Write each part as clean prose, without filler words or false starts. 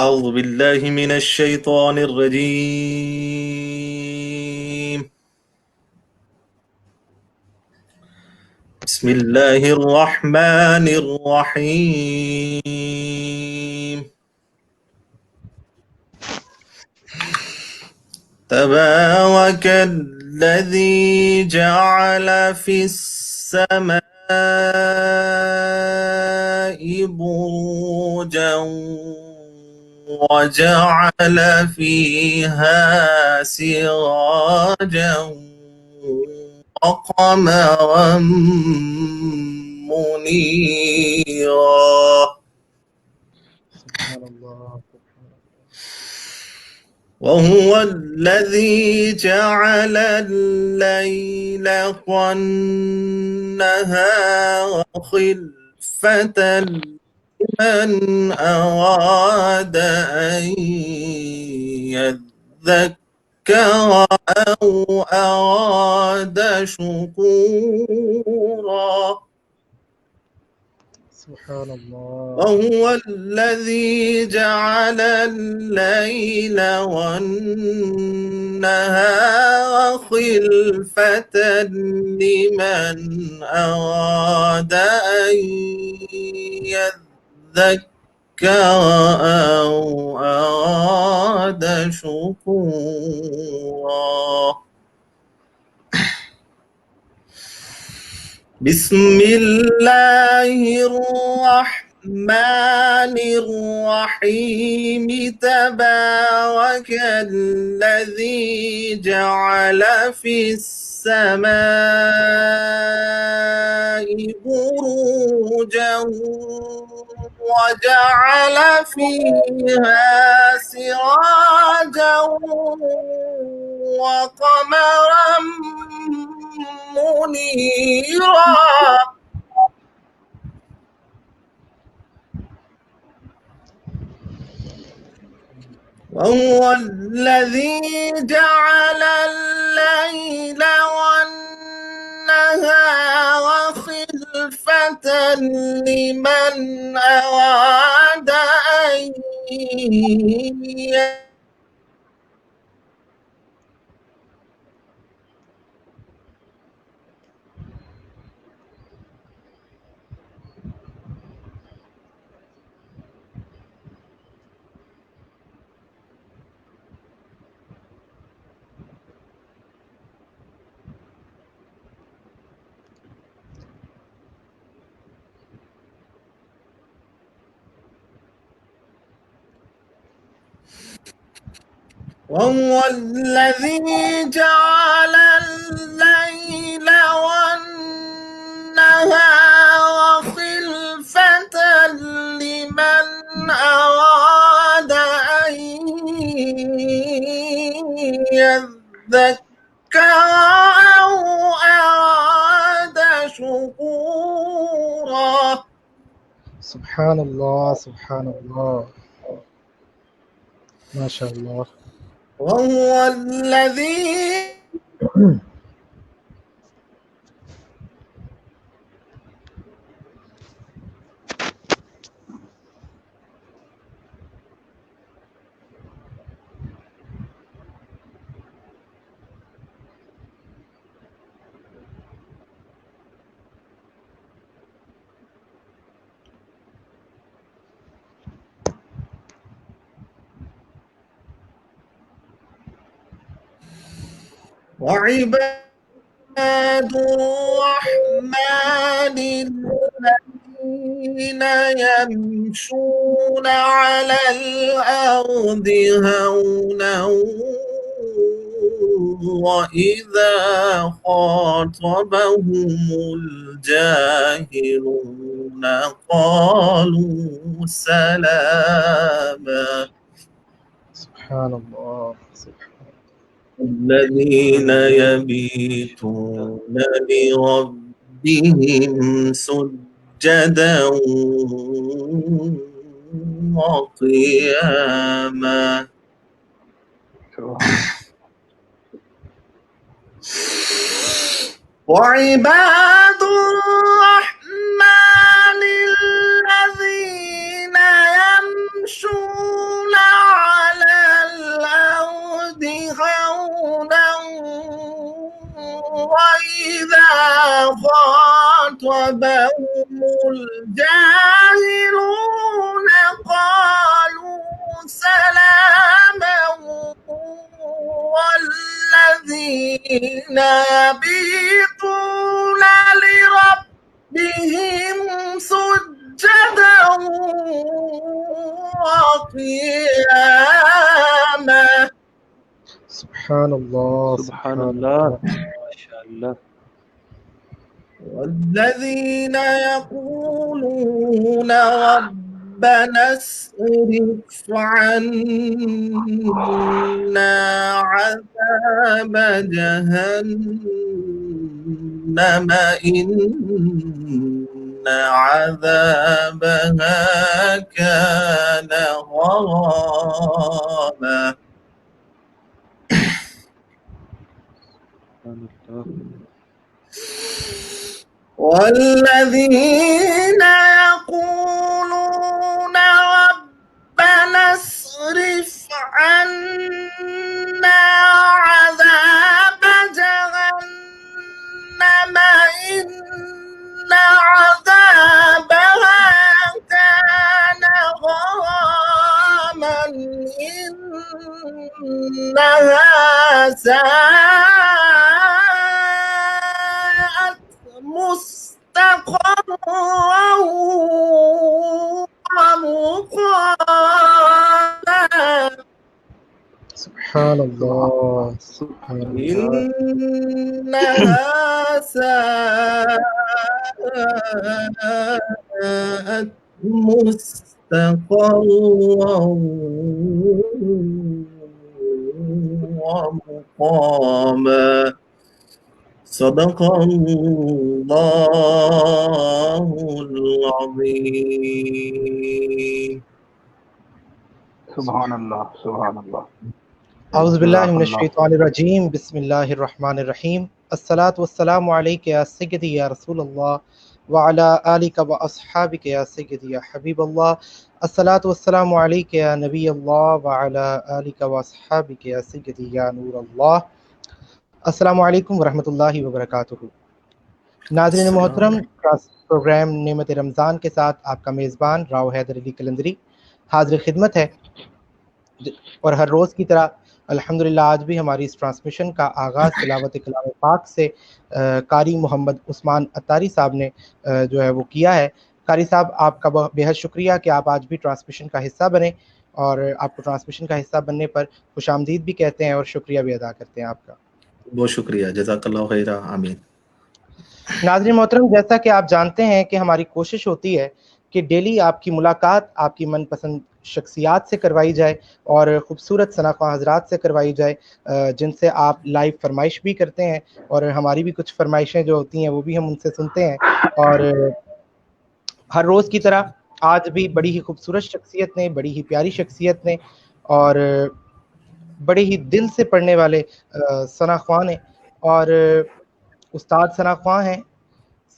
أعوذ بالله من الشيطان الرجيم. بسم الله الرحمن الرحيم. تبارك الذي جعل في السماء بروجا وجعل فيها سراجا وقمرا منيرا سبحان الله. وهو الذي جعل الليل والنهار خلفة لمن أراد أن يذكر أو أراد شكورا سبحان الله. وهو الذي جعل الليل والنهار خلفة لمن أراد أن يذكر أو أراد شكورا بسم الله الرحمن الرحيم. تبارك الذي جعل في السماء بروجا وجعل فيها سراجا وقمرا منيرا وهو الذي جعل الليل والنهار خلفة لمن أراد أن وهو الذي جعل الليل والنهار خلفة لمن أراد أن يذكر أو أراد شكورا سبحان الله. سبحان الله. ما شاء الله. وهو الذي وعباد الرحمن الذين يمشون على الأرض هونا وإذا خاطبهم الجاهلون قالوا سلاما سبحان الله. الذين يبيتون لربهم سجدا وقياما وعباد الرحمن الذين يمشون خاطبهم الجاهلون قالوا سلاما والذين يبيتون لربهم سجدا وقياما. سبحان اللہ سبحان اللہ ماشاء اللہ. والذين يقولون ربنا اصرف عنا عذاب جهنم إن عذابها كان غراما. والذين يقولون ربنا اصرف عنا عذاب جهنم إن عذابها كان غراما إنها ساءت مستقرا ومقاما. سبحان اللہ سبحان اللہ. إنها ساءت مستقرا ومقاما. صدق الله العظيم. سبحان اللہ سبحان اللہ. اعوذ باللہ من الشیطان الرجیم. بسم اللہ الرحمن الرحیم. الصلاۃ والسلام علیک یا سیدی یا رسول اللہ وعلی آلک و اصحابک یا سیدی یا حبیب اللہ. الصلاۃ والسلام علیک یا نبی اللہ وعلی آلک و اصحابک یا سیدی یا نور اللہ. السلام علیکم ورحمۃ اللہ وبرکاتہ. ناظرین محترم، پروگرام نعمت رمضان کے ساتھ آپ کا میزبان راؤ حیدر علی قلندری حاضر خدمت ہے. اور ہر روز کی طرح الحمدللہ آج بھی ہماری اس ٹرانسمیشن کا آغاز تلاوت کلام پاک سے قاری محمد عثمان عطاری صاحب نے جو ہے وہ کیا ہے. قاری صاحب آپ کا بے حد شکریہ کہ آپ آج بھی ٹرانسمیشن کا حصہ بنے، اور آپ کو ٹرانسمیشن کا حصہ بننے پر خوش آمدید بھی کہتے ہیں اور شکریہ بھی ادا کرتے ہیں آپ کا. بہت شکریہ، جزاک اللہ خیر، آمین. ناظرین محترم، جیسا کہ آپ جانتے ہیں کہ ہماری کوشش ہوتی ہے کہ ڈیلی آپ کی ملاقات آپ کی من پسند شخصیات سے کروائی جائے اور خوبصورت ثنا خواں حضرات سے کروائی جائے جن سے آپ لائیو فرمائش بھی کرتے ہیں، اور ہماری بھی کچھ فرمائشیں جو ہوتی ہیں وہ بھی ہم ان سے سنتے ہیں. اور ہر روز کی طرح آج بھی بڑی ہی خوبصورت شخصیت نے، بڑی ہی پیاری شخصیت نے، اور بڑے ہی دل سے پڑھنے والے ثنا خواں ہیں، اور استاد ثنا خواں ہیں،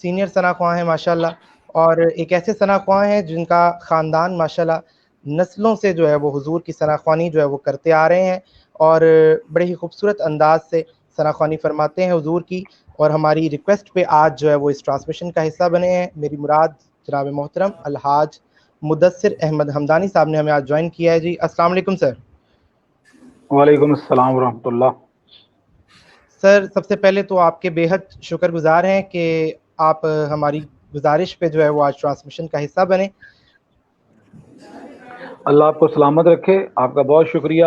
سینئر ثنا خواں ہیں ماشاءاللہ، اور ایک ایسے ثنا خواں ہیں جن کا خاندان ماشاءاللہ نسلوں سے جو ہے وہ حضور کی ثنا خوانی جو ہے وہ کرتے آ رہے ہیں، اور بڑے ہی خوبصورت انداز سے ثنا خوانی فرماتے ہیں حضور کی. اور ہماری ریکویسٹ پہ آج جو ہے وہ اس ٹرانسمیشن کا حصہ بنے ہیں. میری مراد جناب محترم الحاج مدثر احمد حمدانی صاحب نے ہمیں آج جوائن کیا ہے. جی السلام علیکم سر. وعلیکم السلام ورحمۃ اللہ. سر سب سے پہلے تو آپ کے بے حد شکر گزار ہیں کہ آپ ہماری گزارش پہ جو ہے وہ آج ٹرانسمیشن کا حصہ بنے. اللہ آپ کو سلامت رکھے. آپ کا بہت شکریہ،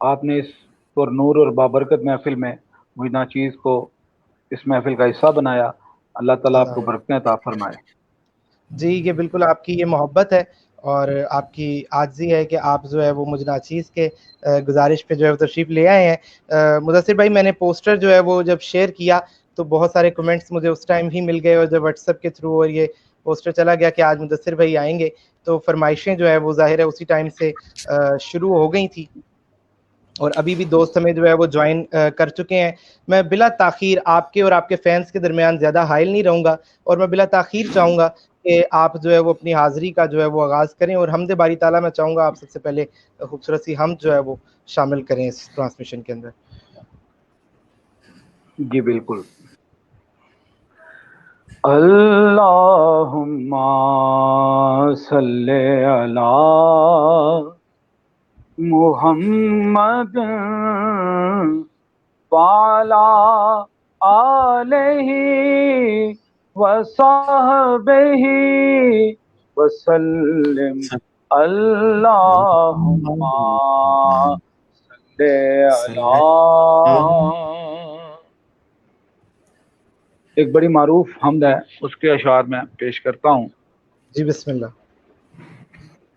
آپ نے اس پر نور اور بابرکت محفل میں مجھ ناچیز کو اس محفل کا حصہ بنایا. اللہ تعالیٰ آپ کو برکتیں عطا فرمائے. جی یہ بالکل آپ کی یہ محبت ہے اور آپ کی عاجزی ہے کہ آپ جو ہے وہ مجھ ناچیز کے گزارش پہ جو ہے وہ تشریف لے آئے ہیں. مدثر بھائی، میں نے پوسٹر جو ہے وہ جب شیئر کیا تو بہت سارے کمنٹس مجھے اس ٹائم ہی مل گئے، اور جب واٹس ایپ کے تھرو اور یہ پوسٹر چلا گیا کہ آج مدثر بھائی آئیں گے تو فرمائشیں جو ہے وہ ظاہر ہے اسی ٹائم سے شروع ہو گئی تھی، اور ابھی بھی دوست ہمیں جو ہے وہ جوائن کر چکے ہیں. میں بلا تاخیر آپ کے اور آپ کے فینس کے درمیان زیادہ حائل نہیں رہوں گا، اور میں بلا تاخیر چاہوں گا کہ آپ جو ہے وہ اپنی حاضری کا جو ہے وہ آغاز کریں، اور حمد باری تعالیٰ میں چاہوں گا آپ سب سے پہلے خوبصورت سی حمد جو ہے وہ شامل کریں اس ٹرانسمیشن کے اندر. جی بالکل. اللہم صلی علی محمد وعلی آلہ وصحبہ وسلم اللہم صلی علی. ایک بڑی معروف حمد ہے، اس کے اشعار میں پیش کرتا ہوں. جی بسم اللہ.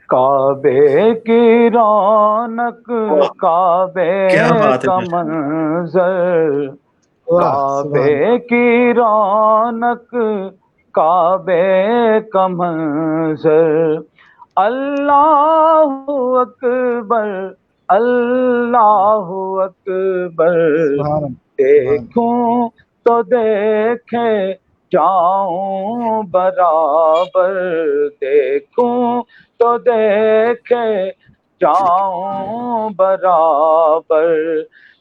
کعبے کی رونق، کعبے کیا بات ہے کا ماشاء اللہ. منظر، واہ کعبے سبحان کی رونق، کعبے کا منظر، اللہ اکبر اللہ اکبر، سبحان اللہ. دیکھوں تو دیکھے جاؤں برابر، دیکھوں تو دیکھے جاؤں برابر،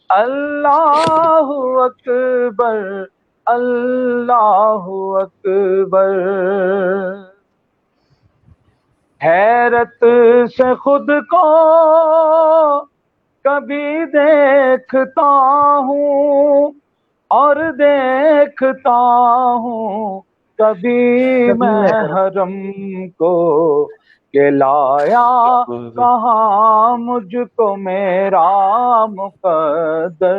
اللہ اکبر اللہ اکبر. حیرت سے خود کو کبھی دیکھتا ہوں اور دیکھتا ہوں کبھی میں حرم کو، کہ لایا کہاں مجھ کو میرا مقدر،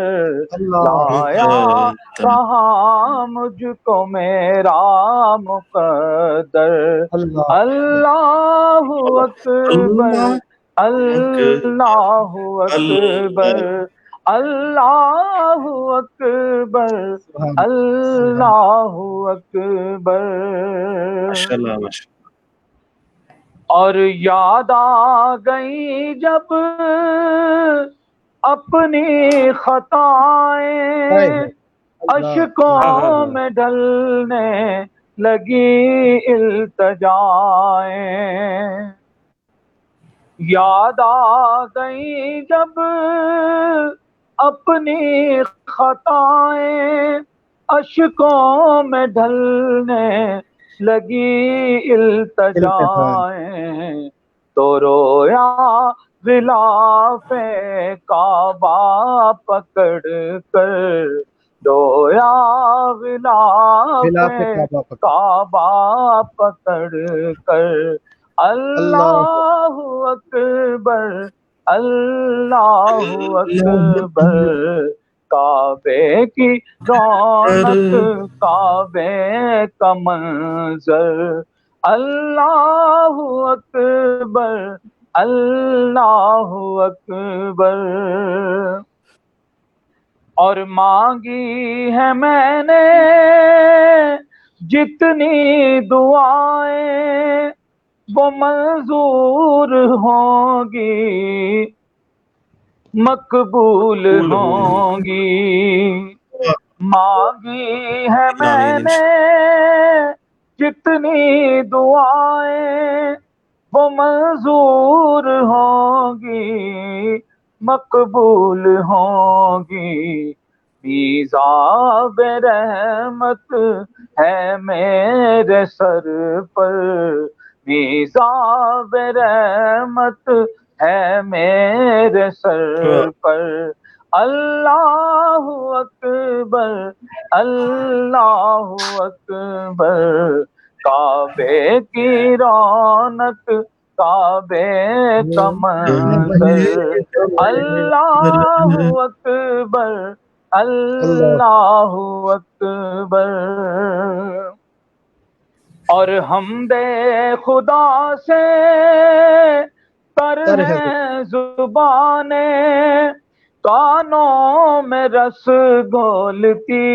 لایا کہاں مجھ کو میرا مقدر، اللہ اکبر اللہ اکبر اللہ اکبر اللہ اکبر. ماشاء اللہ ماشاء اور یاد آ گئی جب اپنی خطائیں، اشکوں میں ڈلنے لگی التجائیں، یاد آ گئی جب اپنی خطائیں، اشکوں میں ڈھلنے لگی التجائیں، تو رویا غلاف کعبہ پکڑ کر، رویا غلاف کعبہ پکڑ کر، اللہ اکبر اللہ اکبر. کعبے کی رونق، کعبے کا منظر، اللہ اکبر اللہ اکبر. اور مانگی ہے میں نے جتنی دعائیں، وہ منظور ہوں گی مقبول ہوں گی، مانگی ہے میں نے جتنی دعائیں، وہ منظور ہوں گی مقبول ہوں گی. میزاب رحمت ہے میرے سر پر، میزاب رحمت ہے میرے سر پر، اللہ اکبر اللہ اکبر. کعبے کی رونق، کعبے کا منظر، اللہ اکبر اللہ اکبر. اور حمد خدا سے تر ہے زبانیں، کانوں میں رس گھولتی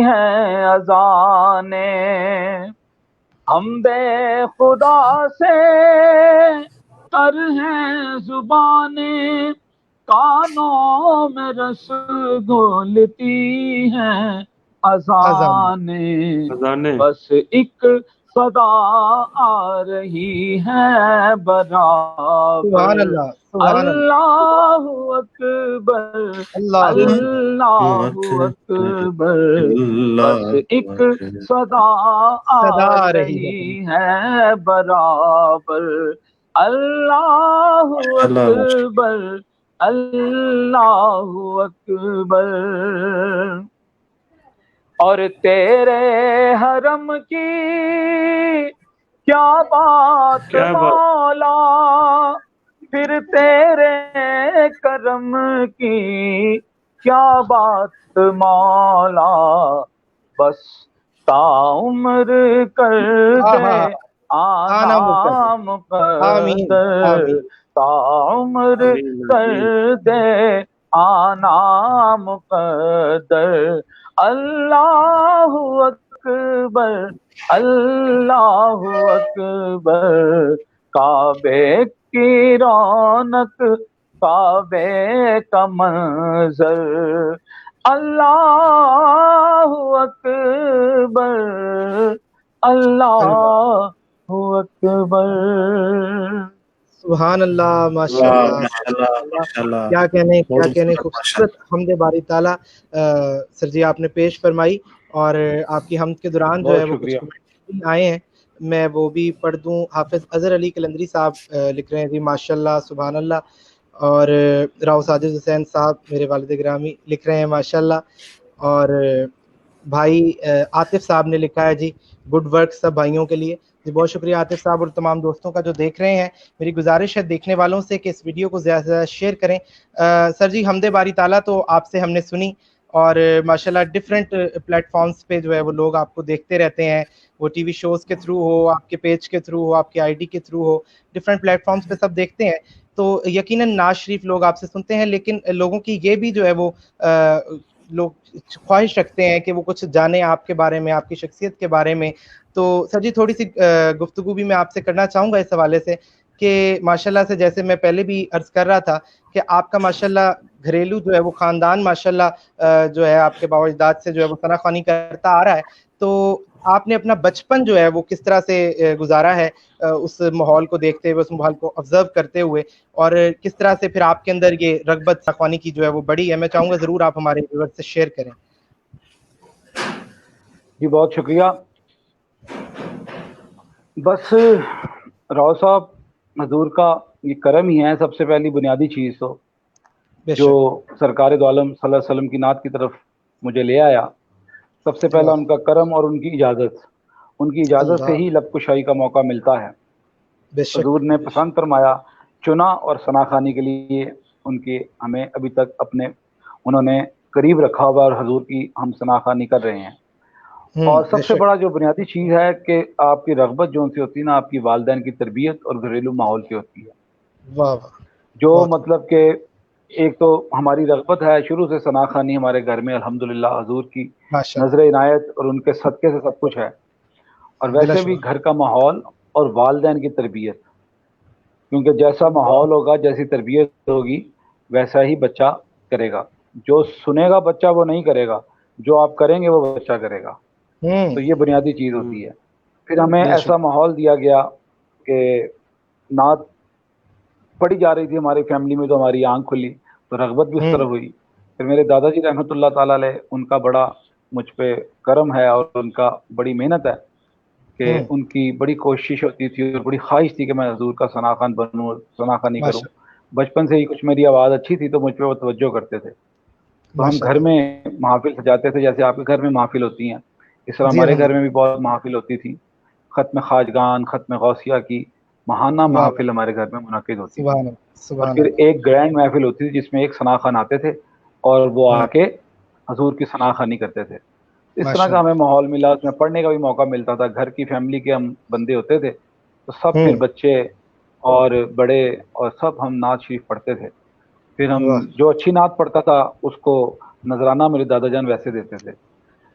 ہیں اذانیں، حمد خدا سے تر ہیں زبانیں، کانوں میں رس گھولتی ہیں اذانیں، بس ایک صدا آ رہی ہے برابر. سبحان اللہ، سبحان اللہ، اللہ اکبر، اللہ اللہ اکبر. بس ایک صدا صدا آ آ رہی ہے. رہی ہے برابر. اللہ اکبر، اللہ اکبر. اور تیرے حرم کی کیا بات کیا بات. مولا، پھر تیرے کرم کی کیا بات مولا. بس تا عمر کر ہاں دے ہاں ہاں، آنا آنا مقدر. آمین مقدر. آمین. تا عمر کر دے آنا مقدر. اللہ اکبر، اللہ اکبر. کعبے کی رونق، کعبے کا منظر. اللہ اکبر، اللہ اکبر. سبحان اللہ، ماشاء واہ، اللہ، ماشاءاللہ ماشاء اللہ. ماشاءاللہ. کیا کہنے، کیا بہت کہنے، خوبصورت خوبصورت ماشاءاللہ. حمد باری تعالیٰ سر جی آپ نے پیش فرمائی. اور آپ کی حمد کے دوران جو ہے بہت وہ کچھ شکریہ. کمنٹ بھی آئے ہیں، میں وہ بھی پڑھ دوں. حافظ اظہر علی قلندری صاحب لکھ رہے ہیں جی ماشاء اللہ، سبحان اللہ. اور راؤ ساجد حسین صاحب میرے والد گرامی لکھ رہے ہیں ماشاء اللہ. اور بھائی عاطف صاحب نے لکھا ہے جی گڈ ورک سب بھائیوں کے لیے. جی بہت شکریہ عاطف صاحب اور تمام دوستوں کا جو دیکھ رہے ہیں. میری گزارش ہے دیکھنے والوں سے کہ اس ویڈیو کو زیادہ سے زیادہ شیئر کریں. سر جی حمد باری تعالیٰ تو آپ سے ہم نے سنی، اور ماشاءاللہ ڈفرینٹ پلیٹ فارمز پہ جو ہے وہ لوگ آپ کو دیکھتے رہتے ہیں. وہ ٹی وی شوز کے تھرو ہو، آپ کے پیج کے تھرو ہو، آپ کے آئی ڈی کے تھرو ہو، ڈفرینٹ پلیٹ فارمز پہ سب دیکھتے ہیں. تو یقیناً ناز شریف لوگ آپ سے سنتے ہیں، لیکن لوگوں کی یہ بھی جو ہے وہ لوگ خواہش رکھتے ہیں کہ وہ کچھ جانیں آپ کے بارے میں، آپ کی شخصیت کے بارے میں. تو سر جی تھوڑی سی گفتگو بھی میں آپ سے کرنا چاہوں گا اس حوالے سے کہ ماشاءاللہ سے جیسے میں پہلے بھی عرض کر رہا تھا کہ آپ کا ماشاءاللہ گھریلو جو ہے وہ خاندان ماشاءاللہ جو ہے آپ کے باو اجداد سے جو ہے وہ ثنا خوانی کرتا آ رہا ہے. تو آپ نے اپنا بچپن جو ہے وہ کس طرح سے گزارا ہے اس ماحول کو دیکھتے ہوئے، اس ماحول کو آبزرو کرتے ہوئے، اور کس طرح سے پھر آپ کے اندر یہ رغبت ثنا خوانی کی جو ہے وہ بڑی ہے؟ میں چاہوں گا ضرور آپ ہمارے ویور سے شیئر کریں. جی بہت شکریہ. بس راؤ صاحب حضور کا یہ کرم ہی ہے سب سے پہلی بنیادی چیز تو، بے جو شک. سرکار دو عالم صلی اللہ علیہ وسلم کی نعت کی طرف مجھے لے آیا. سب سے پہلا واہ، ان کا کرم اور ان کی اجازت سے اللہ، ہی لب کشائی کا موقع ملتا ہے. بے شک، حضور نے پسند فرمایا، چنا اور ثنا خوانی کے لیے ان کے ہمیں ابھی تک انہوں نے قریب رکھا ہوا، اور حضور کی ہم ثنا خوانی کر رہے ہیں. اور بے سب سے شک. بڑا جو بنیادی چیز ہے کہ آپ کی رغبت جو ان سے ہوتی ہے نا، آپ کی والدین کی تربیت اور گھریلو ماحول سے ہوتی ہے. واہ واہ، جو بہت مطلب کہ ایک تو ہماری رغبت ہے شروع سے ثنا خوانی ہمارے گھر میں الحمدللہ حضور کی ماشاء نظر اللہ، عنایت اور ان کے صدقے سے سب کچھ ہے. اور بلا ویسے بھی شبہ. گھر کا ماحول اور والدین کی تربیت، کیونکہ جیسا ماحول ہوگا، جیسی تربیت ہوگی، ویسا ہی بچہ کرے گا. جو سنے گا بچہ وہ نہیں کرے گا، جو آپ کریں گے وہ بچہ کرے گا. تو یہ بنیادی چیز ہوتی ہے. پھر ہمیں بے ایسا شک. ماحول دیا گیا کہ نعت پڑھی جا رہی تھی ہماری فیملی میں، تو ہماری آنکھ کھلی تو رغبت بھی اس طرف ہوئی. پھر میرے دادا جی رحمۃ اللہ تعالیٰ علیہ، ان کا بڑا مجھ پہ کرم ہے اور ان کا بڑی محنت ہے کہ ان کی بڑی کوشش ہوتی تھی اور بڑی خواہش تھی کہ میں حضور کا ثنا خوان بنوں، ثنا خوانی کروں. ماشاء بچپن سے ہی کچھ میری آواز اچھی تھی تو مجھ پہ وہ توجہ کرتے تھے. تو ہم ماشاء گھر اللہ. میں محافل سجاتے تھے، جیسے آپ کے گھر میں محافل ہوتی ہیں اس طرح جی ہمارے گھر الحمد. میں بھی بہت محافل ہوتی تھی. ختم خواجگان، ختم غوثیہ کی ماہانہ واہ واہ، محافل ہمارے گھر میں منعقد ہوتی تھی. سبحان اللہ، اور سبحان پھر اللہ. ایک گرینڈ محفل ہوتی تھی جس میں ایک ثنا خوان آتے تھے اور وہ آ کے حضور کی ثنا خوانی کرتے تھے. اس طرح ماشاء کا ہمیں اللہ. ماحول ملا، اس میں پڑھنے کا بھی موقع ملتا تھا. گھر کی فیملی کے ہم بندے ہوتے تھے تو سب پھر بچے اور بڑے اور سب ہم نعت شریف پڑھتے تھے. پھر ہم واہ جو اچھی نعت پڑھتا تھا اس کو نذرانہ میرے دادا جان ویسے دیتے تھے.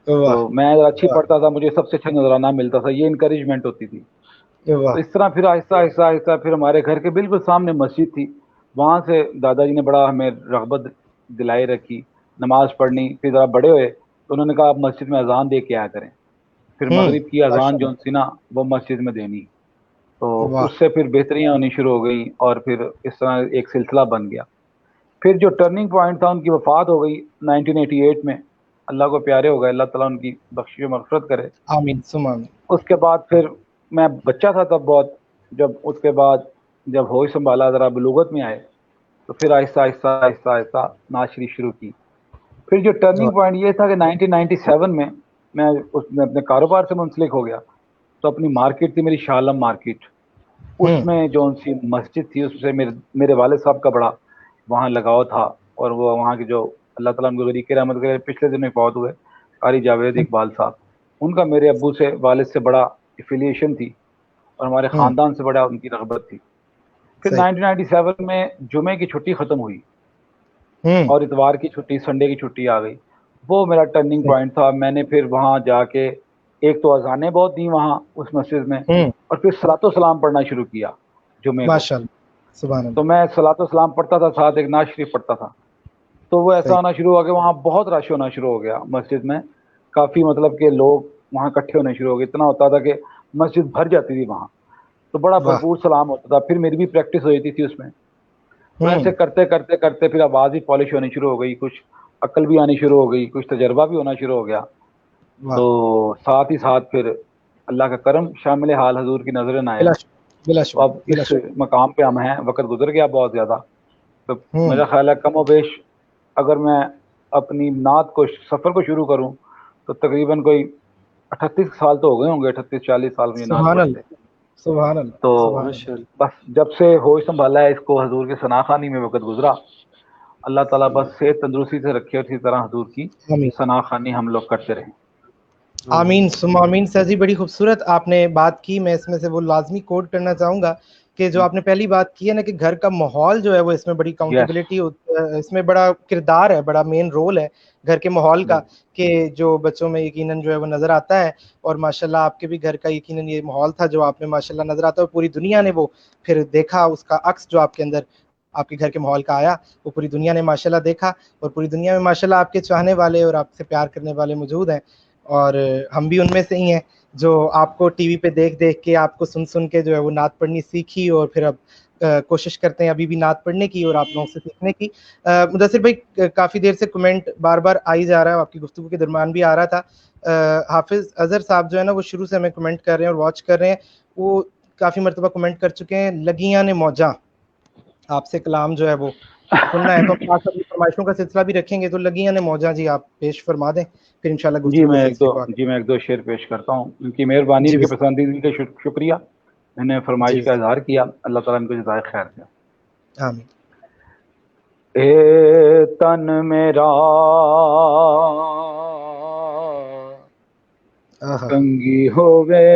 واہ تو میں اگر اچھی پڑھتا تھا مجھے سب سے اچھا نذرانہ ملتا تھا. یہ انکریجمنٹ ہوتی تھی. تو واہ. اس طرح پھر آہستہ آہستہ آہستہ پھر ہمارے گھر کے بالکل سامنے مسجد تھی، وہاں سے دادا جی نے بڑا ہمیں رغبت دلائی رکھی نماز پڑھنی. پھر ذرا بڑے ہوئے تو انہوں نے کہا آپ مسجد میں اذان دے کے آیا کریں. پھر مغرب کی اذان جو سی نا وہ مسجد میں دینی، تو اس سے پھر بہتریاں ہونی شروع ہو گئی اور پھر اس طرح ایک سلسلہ بن گیا۔ پھر جو ٹرننگ پوائنٹ تھا، ان کی وفات ہو گئی 1988 میں، اللہ کو پیارے ہو گئے، اللہ تعالیٰ ان کی بخشش و مغفرت کرے۔ آمین ثم آمین۔ اس کے بعد پھر میں بچہ تھا تب بہت، جب اس کے بعد جب ہوش سنبھالا، ذرا بلوغت میں آئے، تو پھر آہستہ آہستہ آہستہ آہستہ نعت شریف شروع کی۔ پھر جو ٹرننگ پوائنٹ یہ تھا کہ 1997 میں اس میں اپنے کاروبار سے منسلک ہو گیا، تو اپنی مارکیٹ تھی میری شاہ عالم مارکیٹ، اس میں جو ان سی مسجد تھی، اس سے میرے والد صاحب کا بڑا وہاں لگاؤ تھا، اور وہ وہاں کے جو اللہ تعالیٰ ان کو غریق رحمت کرے، پچھلے دن میں فوت ہوئے قاری جاوید اقبال صاحب، ان کا میرے ابو سے، والد سے بڑا ایفیلیشن تھی، اور ہمارے خاندان سے بڑا ان کی رغبت تھی۔ پھر 1997 میں جمعے کی چھٹی ختم ہوئی اور اتوار کی چھٹی، سنڈے کی چھٹی آ گئی، وہ میرا ٹرننگ پوائنٹ تھا۔ میں نے پھر وہاں جا کے ایک تو اذانیں بہت دیں وہاں اس مسجد میں، اور پھر صلاۃ و سلام پڑھنا شروع کیا جمعے کو۔ سبحان اللہ۔ تو میں صلاۃ و سلام پڑھتا تھا، ساتھ ایک نعت شریف پڑھتا تھا، تو وہ ایسا ہونا شروع ہو گیا، وہاں بہت رش ہونا شروع ہو گیا مسجد میں، کافی مطلب کہ لوگ وہاں اکٹھے ہونے شروع ہو گئے، اتنا ہوتا تھا کہ مسجد بھر جاتی تھی وہاں، تو بڑا بھرپور سلام ہوتا تھا۔ پھر میری بھی پریکٹس ہو جاتی تھی اس میں، تو ایسے کرتے کرتے کرتے پھر آواز بھی پالش ہونی شروع ہو گئی، کچھ عقل بھی آنی شروع ہو گئی، کچھ تجربہ بھی ہونا شروع ہو گیا۔ تو ساتھ ہی ساتھ پھر اللہ کا کرم، شامل حال حضور کی نظر نہ آیا۔ اب اس مقام پہ ہم ہیں، وقت گزر گیا بہت زیادہ، تو میرا خیال ہے کم و بیش اگر میں اپنی نعت کو، سفر کو شروع کروں تو تقریباً کوئی 38 سال تو ہو گئے ہوں گے، 38-40 سال مجھے نعت پڑھتے۔ سبحان اللہ۔ تو بس جب سے ہوش سنبھالا ہے اس کو، حضور کے ثناخوانی میں وقت گزرا، اللہ تعالیٰ بس صحت تندرستی سے رکھے، اسی طرح حضور کی ثناخوانی ہم لوگ کرتے رہیں۔ آمین ثم آمین۔ سر جی بڑی خوبصورت آپ نے بات کی، میں اس میں سے وہ لازمی کوٹ کرنا چاہوں گا کہ جو آپ نے پہلی بات کی ہے نا کہ گھر کا ماحول جو ہے وہ اس میں بڑی اکاؤنٹیبلٹی، اس میں بڑا کردار ہے، بڑا مین رول ہے گھر کے ماحول کا، کہ جو بچوں میں یقیناً جو ہے وہ نظر آتا ہے، اور ماشاءاللہ آپ کے بھی گھر کا یقیناً یہ ماحول تھا جو آپ میں ماشاءاللہ نظر آتا ہے، اور پوری دنیا نے وہ پھر دیکھا، اس کا عکس جو آپ کے اندر آپ کے گھر کے ماحول کا آیا، وہ پوری دنیا نے ماشاءاللہ دیکھا، اور پوری دنیا میں ماشاءاللہ آپ کے چاہنے والے اور آپ سے پیار کرنے والے موجود ہیں، اور ہم بھی ان میں سے ہی ہیں جو آپ کو ٹی وی پہ دیکھ دیکھ کے، آپ کو سن سن کے جو ہے وہ نعت پڑھنی سیکھی، اور پھر اب کوشش کرتے ہیں ابھی بھی نعت پڑھنے کی اور آپ لوگوں سے سیکھنے کی۔ مدثر بھائی کافی دیر سے کمنٹ بار بار آئی جا رہا ہے، آپ کی گفتگو کے درمیان بھی آ رہا تھا، حافظ اظہر صاحب جو ہے نا وہ شروع سے ہمیں کمنٹ کر رہے ہیں اور واچ کر رہے ہیں، وہ کافی مرتبہ کمنٹ کر چکے ہیں، لگیاں نے موجاں، آپ سے کلام جو ہے وہ سننا ہے، تو ہم ساتھ اپنی فرمائشوں کا سلسلہ بھی رکھیں گے، تو لگیاں نے موجاں جی آپ پیش فرما دیں، پھر انشاءاللہ جی گفتگو کے سلسلے کو آگے۔ میں ایک دو شعر پیش کرتا ہوں، ان کی مہربانی، ان کے پسندیدگی کا شکریہ، میں نے فرمائش کا اظہار کیا، اللہ تعالیٰ ان کو جزائے خیر دے۔ آمین۔ اے تن میرا کنگی ہووے،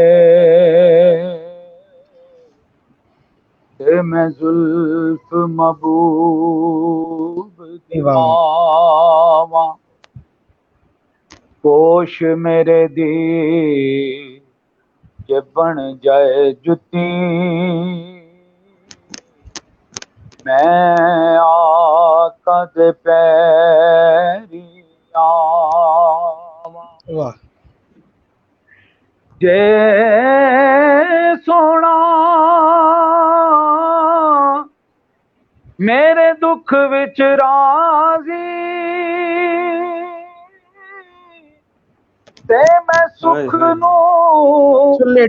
اے میں زلف محبوب دی ماواں، کوش میرے دی جے بن جائے جتی، میں آقا دے پیری آواں، جے سونا میرے دکھ وچ راضی، تے میں سکھ نو چلے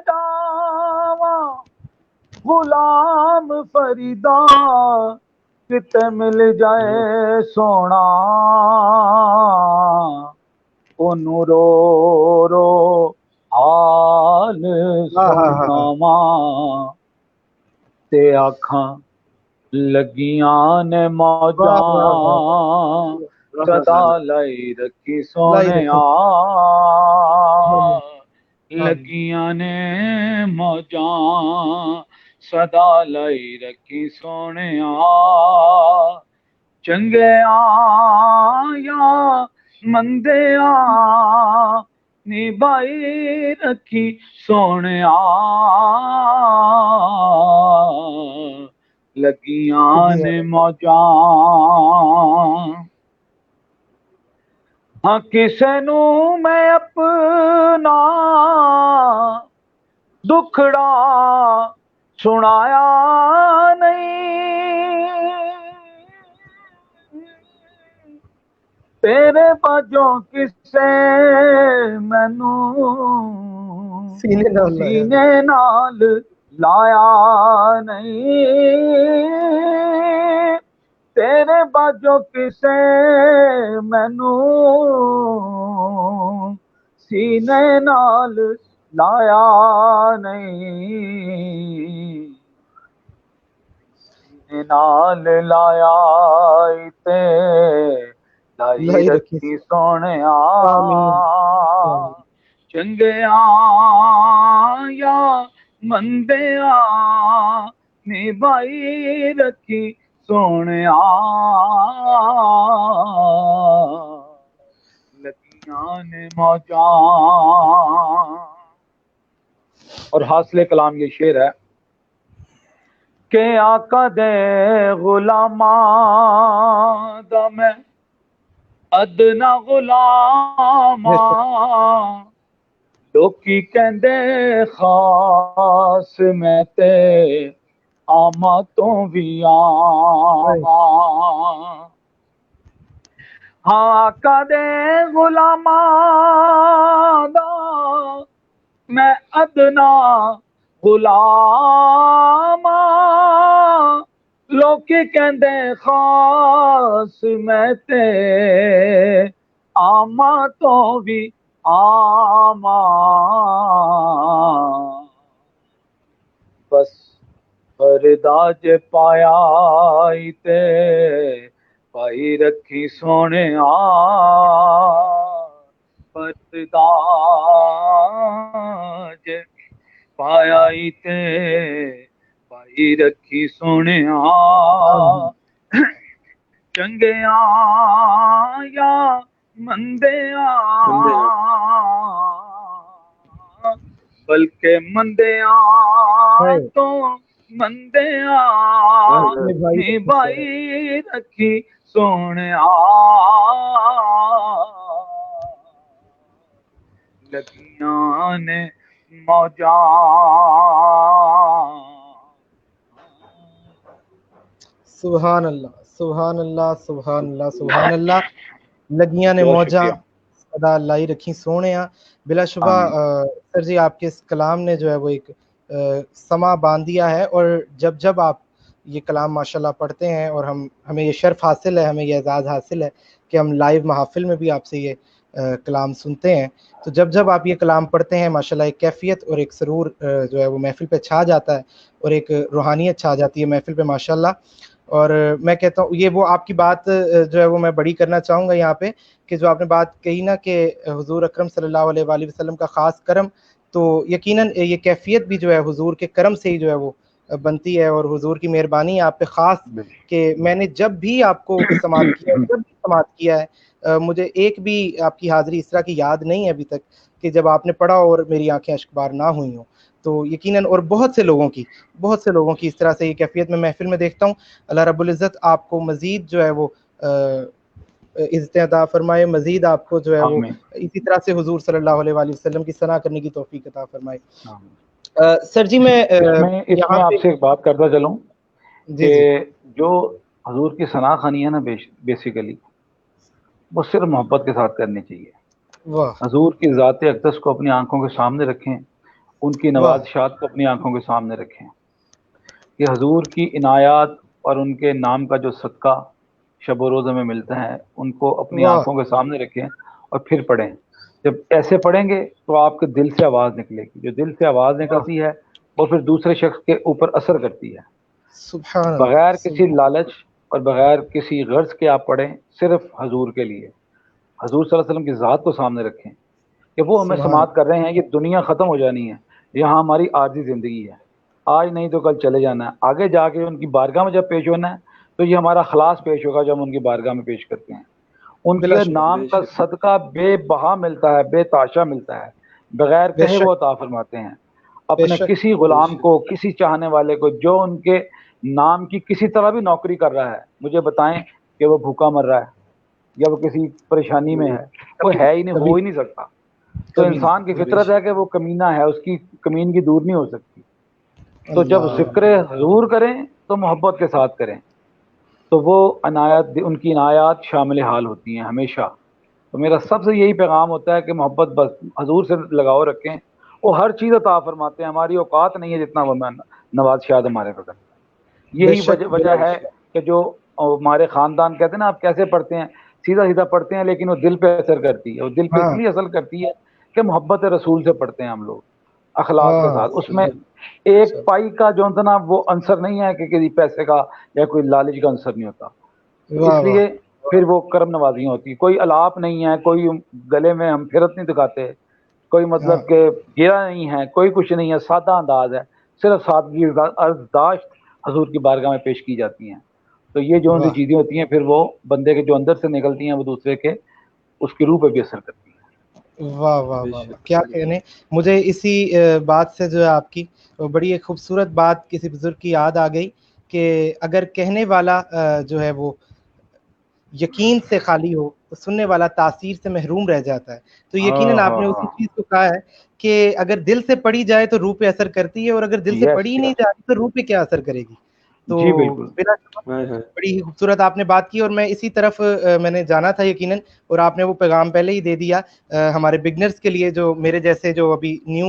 ڈاواں، غلام فریدا کتے مل جائے سونا، اونوں رو رو حال سناواں، تے آکھاں لگیاں نے موجاں، صدا لائی رکھی سونےاں، لگیاں نے موجاں، صدا لائی رکھی سونےاں، چنگے یا مندے نبھائی رکھی سونےاں، لگیاں نے موجاں، ہاں کسے نو میں اپنا دکھڑا سنایا نہیں، تیرے باجوں کسے مینو سینے نال لایا سینے نال لایا نہیں، تیرے باجوں کسے مینو سینے نال لایا نہیں، سینے نال لایا تے لائی لائی رکھی رکھی سونیا، آمین چنگیا یا مندیا نبھائی رکھی سونیا، لگیاں نے موجاں۔ اور حاصل کلام یہ شعر ہے کہ آقا دے غلاماں دا میں ادنا غلاماں، لوکی کہندے خاص میں تے آما تو بھی آواں، ہاں آقا دے غلاماں دا میں ادنا غلاماں، لوکی کہندے خاص میں تے آما تو بھی آما، بس فردا جے پایا تے پائی رکھی سونے فردا جے پایا تے پائی رکھی سونے چنگیا یا مندیا بلکہ مندیا تو مندیا نبھائی رکھی سونے لگیاں نے موجاں۔ سبحان اللہ سبحان اللہ سبحان اللہ سبحان اللہ، لگیاں نے بہت موجاں شکریہ۔ صدا لائی رکھی سونیاں۔ بلا شبہ سر جی آپ کے اس کلام نے جو ہے وہ ایک سما باندھ دیا ہے، اور جب جب آپ یہ کلام ماشاءاللہ پڑھتے ہیں اور ہمیں یہ شرف حاصل ہے، ہمیں یہ اعزاز حاصل ہے کہ ہم لائیو محافل میں بھی آپ سے یہ کلام سنتے ہیں، تو جب جب آپ یہ کلام پڑھتے ہیں ماشاءاللہ ایک کیفیت اور ایک سرور جو ہے وہ محفل پہ چھا جاتا ہے، اور ایک روحانیت چھا جاتی ہے محفل پہ ماشاءاللہ۔ اور میں کہتا ہوں یہ وہ آپ کی بات جو ہے وہ میں بڑی کرنا چاہوں گا یہاں پہ، کہ جو آپ نے بات کہی نا کہ حضور اکرم صلی اللہ علیہ وآلہ وسلم کا خاص کرم، تو یقیناً یہ کیفیت بھی جو ہے حضور کے کرم سے ہی جو ہے وہ بنتی ہے، اور حضور کی مہربانی آپ پہ خاص، کہ میں نے جب بھی آپ کو سماعت کیا ہے مجھے ایک بھی آپ کی حاضری اس طرح کی یاد نہیں ہے ابھی تک کہ جب آپ نے پڑھا اور میری آنکھیں اشکبار نہ ہوئی ہوں۔ تو یقیناً اور بہت سے لوگوں کی اس طرح سے یہ کیفیت میں محفل میں دیکھتا ہوں۔ اللہ رب العزت آپ کو مزید جو ہے وہ عزت عطا فرمائے، مزید آپ کو جو ہے وہ اسی طرح سے حضور صلی اللہ علیہ وآلہ وسلم کی ثنا کرنے کی توفیق عطا فرمائے۔ سر جی میں اس میں آپ سے ایک بات کرتا چلوں جی کہ جو حضور کی ثنا خوانی ہے نا بیسیکلی وہ صرف محبت کے ساتھ کرنی چاہیے۔ واہ حضور کی ذات اقدس کو اپنی آنکھوں کے سامنے رکھیں، ان کی نوازشات کو اپنی آنکھوں کے سامنے رکھیں، کہ حضور کی عنایات اور ان کے نام کا جو صدقہ شب و روز میں ملتا ہے ان کو اپنی واہ آنکھوں کے سامنے رکھیں اور پھر پڑھیں۔ جب ایسے پڑھیں گے تو آپ کے دل سے آواز نکلے گی، جو دل سے آواز نکلتی ہے وہ پھر دوسرے شخص کے اوپر اثر کرتی ہے۔ سبحان بغیر اللہ کسی لالچ اور بغیر کسی غرض کے آپ پڑھیں، صرف حضور کے لیے، حضور صلی اللہ علیہ وسلم کی ذات کو سامنے رکھیں کہ وہ ہمیں سبحان سماعت کر رہے ہیں۔ یہ دنیا ختم ہو جانی ہے، یہاں ہماری عارضی زندگی ہے، آج نہیں تو کل چلے جانا ہے، آگے جا کے ان کی بارگاہ میں جب پیش ہونا ہے تو یہ ہمارا خلاص پیش ہوگا جب ہم ان کی بارگاہ میں پیش کرتے ہیں۔ ان بلا کے شبہ نام کا صدقہ بے بہا ملتا ہے، بے تاشا ملتا ہے، بغیر بے کہے شک وہ عطا فرماتے ہیں بے اپنے شک کسی غلام کو، کسی چاہنے والے کو جو ان کے نام کی کسی طرح بھی نوکری کر رہا ہے۔ مجھے بتائیں کہ وہ بھوکا مر رہا ہے، یا وہ کسی پریشانی میں ہے، وہ ہے ہی نہیں، ہو ہی نہیں سکتا. تو انسان کی فطرت ہے کہ وہ کمینہ ہے، اس کی کمینگی دور نہیں ہو سکتی. تو جب ذکر حضور کریں تو محبت کے ساتھ کریں، تو وہ عنایات، ان کی عنایات شامل حال ہوتی ہیں ہمیشہ. تو میرا سب سے یہی پیغام ہوتا ہے کہ محبت بس حضور سے لگاؤ رکھیں. وہ ہر چیز عطا فرماتے ہیں، ہماری اوقات نہیں ہے جتنا وہ نواز شاد ہمارے بغیر. یہی وجہ ہے کہ جو ہمارے خاندان کہتے ہیں نا، آپ کیسے پڑھتے ہیں، سیدھا سیدھا پڑھتے ہیں، لیکن وہ دل پہ اثر کرتی ہے. وہ دل پہ اس لیے اثر کرتی ہے کہ محبت رسول سے پڑھتے ہیں ہم لوگ، اخلاق کے ساتھ. اس میں ایک پائی کا جو ہوتا نا وہ عنصر نہیں ہے کہ کسی پیسے کا یا کوئی لالچ کا عنصر نہیں ہوتا. اس لیے پھر وہ کرم نوازیاں ہوتی ہیں. کوئی الاپ نہیں ہے، کوئی گلے میں ہم پھرت نہیں دکھاتے، کوئی مطلب کہ گرا نہیں ہے، کوئی کچھ نہیں ہے، سادہ انداز ہے. صرف سادگی عرضداشت حضور کی بارگاہ میں پیش کی جاتی ہیں. تو یہ جو ان سی چیزیں ہوتی ہیں پھر وہ بندے کے جو اندر سے نکلتی ہیں وہ دوسرے کے اس کی روح پہ بھی اثر کرتی ہیں. واہ واہ واہ، کیا کہنے. مجھے اسی بات سے جو ہے آپ کی بڑی ایک خوبصورت بات کسی بزرگ کی یاد آ گئی کہ اگر کہنے والا جو ہے وہ یقین سے خالی ہو تو سننے والا تاثیر سے محروم رہ جاتا ہے. تو یقیناً آپ نے اسی چیز کو کہا ہے کہ اگر دل سے پڑھی جائے تو روح پہ اثر کرتی ہے، اور اگر دل سے پڑھی نہیں جاتی تو روح پہ کیا اثر کرے گی. تو جی بالکل بڑی ہی خوبصورت آپ نے بات کی، اور میں اسی طرف میں نے جانا تھا یقیناً، اور آپ نے وہ پیغام پہلے ہی دے دیا ہمارے بگنرز کے لیے، جو میرے جیسے جو ابھی نیو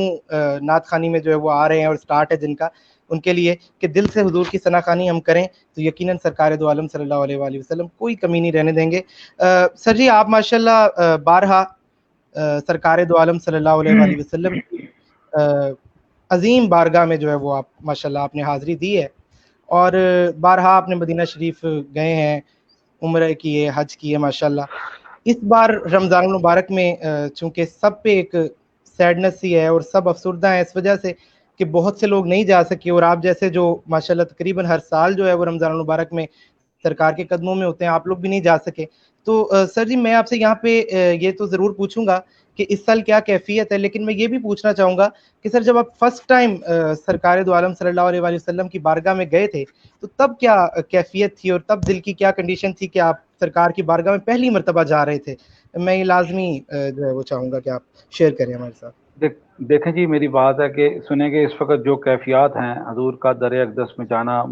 نعت خوانی میں جو ہے وہ آ رہے ہیں اور سٹارٹ ہے جن کا، ان کے لیے کہ دل سے حضور کی ثنا خوانی ہم کریں تو یقیناً سرکار دو عالم صلی اللہ علیہ وآلہ وسلم کوئی کمی نہیں رہنے دیں گے. سر جی آپ ماشاءاللہ بارہا سرکار دو عالم صلی اللہ علیہ وآلہ وسلم عظیم بارگاہ میں جو ہے وہ آپ ماشاءاللہ آپ نے حاضری دی ہے، اور بارہا آپ نے مدینہ شریف گئے ہیں، عمرہ کی ہے، حج کی ہے ماشاءاللہ. اس بار رمضان المبارک میں چونکہ سب پہ ایک سیڈنس ہی ہے اور سب افسردہ ہیں اس وجہ سے کہ بہت سے لوگ نہیں جا سکے، اور آپ جیسے جو ماشاءاللہ تقریباً ہر سال جو ہے وہ رمضان المبارک میں سرکار کے قدموں میں ہوتے ہیں، آپ لوگ بھی نہیں جا سکے. تو سر جی میں آپ سے یہاں پہ یہ تو ضرور پوچھوں گا کہ اس سال کیا کیفیت ہے، لیکن میں یہ بھی پوچھنا چاہوں گا کہ سر جب آپ فرسٹ ٹائم سرکار دو عالم صلی اللہ علیہ وآلہ وسلم کی بارگاہ میں گئے تھے تو تب کیا کیفیت تھی، اور تب دل کی کیا کنڈیشن تھی کہ آپ سرکار کی بارگاہ میں پہلی مرتبہ جا رہے تھے. میں یہ لازمی جو ہے وہ چاہوں گا کہ آپ شیئر کریں ہمارے ساتھ. دیکھیں جی، میری بات ہے کہ سنیں کہ اس وقت جو کیفیات ہیں، حضور کا در اقدس میں جانا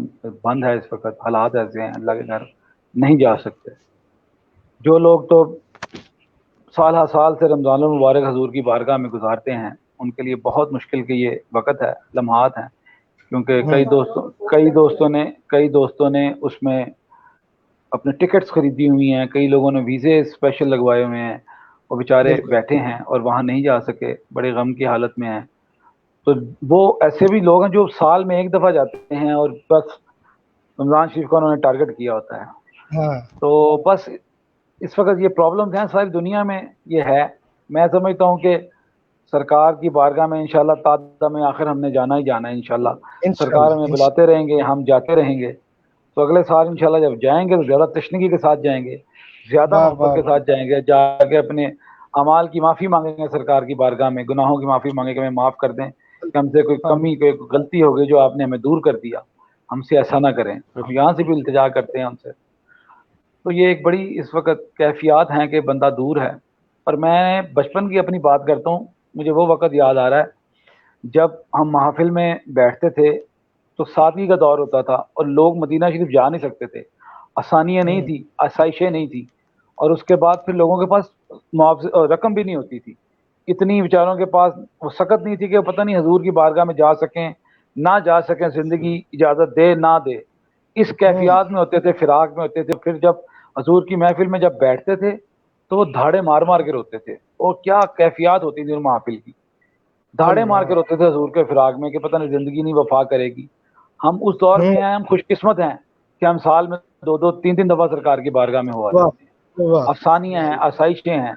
بند ہے اس وقت. حالات ایسے ہیں، اللہ کے گھر نہیں جا سکتے. جو لوگ تو سال ہر سال سے رمضان المبارک حضور کی بارگاہ میں گزارتے ہیں ان کے لیے بہت مشکل کے یہ وقت ہے، لمحات ہیں. کیونکہ کئی دوستوں نے اس میں اپنے ٹکٹس خریدی ہوئی ہیں، کئی لوگوں نے ویزے اسپیشل لگوائے ہوئے ہیں، وہ بیچارے بیٹھے ہیں اور وہاں نہیں جا سکے، بڑے غم کی حالت میں ہیں. تو وہ ایسے بھی لوگ ہیں جو سال میں ایک دفعہ جاتے ہیں اور بس رمضان شریف کو انہوں نے ٹارگٹ کیا ہوتا ہے. تو بس اس وقت یہ پرابلمز ہیں ساری دنیا میں، یہ ہے. میں سمجھتا ہوں کہ سرکار کی بارگاہ میں انشاءاللہ تعداد میں آخر ہم نے جانا ہی جانا ہے انشاءاللہ. سرکار ہمیں بلاتے رہیں گے، ہم جاتے رہیں گے. تو اگلے سال انشاءاللہ جب جائیں گے تو زیادہ تشنگی کے ساتھ جائیں گے، زیادہ محبت کے ساتھ جائیں گے، جا کے اپنے اعمال کی معافی مانگیں گے سرکار کی بارگاہ میں، گناہوں کی معافی مانگیں کہ ہمیں معاف کر دیں، کہ ہم سے کوئی کمی، کوئی غلطی ہو گئی جو آپ نے ہمیں دور کر دیا، ہم سے ایسا نہ کریں. ہم یہاں سے بھی التجا کرتے ہیں ان سے. تو یہ ایک بڑی اس وقت کیفیات ہیں کہ بندہ دور ہے. اور میں بچپن کی اپنی بات کرتا ہوں، مجھے وہ وقت یاد آ رہا ہے جب ہم محافل میں بیٹھتے تھے تو سادگی کا دور ہوتا تھا اور لوگ مدینہ شریف جا نہیں سکتے تھے، آسانیاں نہیں تھی، آسائشیں نہیں تھی، اور اس کے بعد پھر لوگوں کے پاس رقم بھی نہیں ہوتی تھی. اتنی بیچاروں کے پاس وہ سکت نہیں تھی کہ پتہ نہیں حضور کی بارگاہ میں جا سکیں نہ جا سکیں، زندگی اجازت دے نہ دے. اس کیفیات میں ہوتے تھے، فراق میں ہوتے تھے. پھر جب حضور کی محفل میں جب بیٹھتے تھے تو وہ دھاڑے مار مار کے روتے تھے. اور کیا کیفیات ہوتی تھی ان محافل کی، دھاڑے مار کے روتے تھے حضور کے فراق میں کہ پتہ نہیں زندگی نہیں وفا کرے گی. ہم اس دور میں ہیں، ہم خوش قسمت ہیں کہ ہم سال میں 2-3 دفعہ سرکار کی بارگاہ میں ہوا جاتے ہیں. آسانیاں ہیں، آسائشیں ہیں،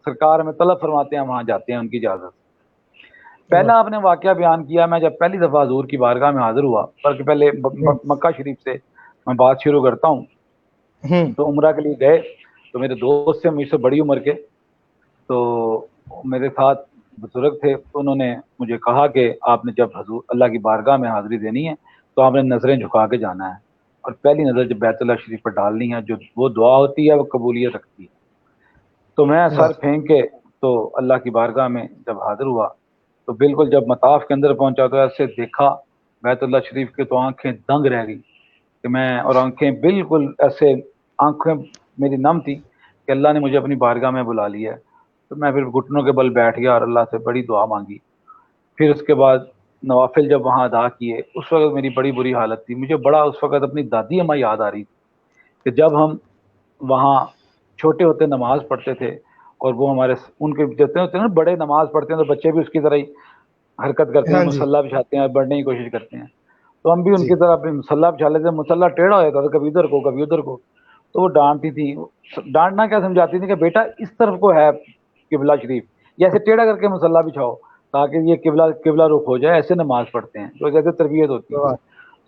سرکار ہمیں طلب فرماتے ہیں، وہاں جاتے ہیں ان کی اجازت. پہلا آپ نے واقعہ بیان کیا، میں جب پہلی دفعہ حضور کی بارگاہ میں حاضر ہوا، بلکہ پہلے مکہ شریف سے میں بات شروع کرتا ہوں. تو عمرہ کے لیے گئے تو میرے دوست سے مجھ سے بڑی عمر کے، تو میرے ساتھ بزرگ تھے، تو انہوں نے مجھے کہا کہ آپ نے جب حضور اللہ کی بارگاہ میں حاضری دینی ہے تو آپ نے نظریں جھکا کے جانا ہے، اور پہلی نظر جب بیت اللہ شریف پر ڈالنی ہے، جو وہ دعا ہوتی ہے وہ قبولیت رکھتی ہے. تو میں سر واہ پھینک کے تو اللہ کی بارگاہ میں جب حاضر ہوا تو بالکل جب مطاف کے اندر پہنچا تو ایسے دیکھا بیت اللہ شریف کے تو آنکھیں دنگ رہ گئی کہ میں، اور آنکھیں بالکل ایسے، آنکھیں میری نم تھی کہ اللہ نے مجھے اپنی بارگاہ میں بلا لیا ہے۔ تو میں پھر گھٹنوں کے بل بیٹھ گیا اور اللہ سے بڑی دعا مانگی۔ پھر اس کے بعد نوافل جب وہاں ادا کیے، اس وقت میری بڑی بری حالت تھی، مجھے بڑا اس وقت اپنی دادی اماں یاد آ رہی تھی کہ جب ہم وہاں چھوٹے ہوتے نماز پڑھتے تھے اور وہ ہمارے ان کے جتنے ہوتے ہیں نا بڑے نماز پڑھتے ہیں تو بچے بھی اس کی طرح ہی حرکت کرتے ہیں، ہاں جی مصلی بچھاتے ہیں اور بڑھنے کی کوشش کرتے ہیں، تو ہم بھی ان جی کی طرح اپنے مصلی بچھا لیتے ہیں۔ مصلی ٹیڑھا ہو جاتا تھا کبھی ادھر کو کبھی ادھر کو، تو وہ ڈانٹتی تھی، ڈانٹنا کیا سمجھاتی تھی کہ بیٹا اس طرف کو ہے قبلہ شریف، یا ایسے ٹیڑھا کر کے مصلی بچھاؤ تاکہ یہ قبلہ رخ ہو جائے، ایسے نماز پڑھتے ہیں، تو جیسے تربیت ہوتی ہے۔ واہ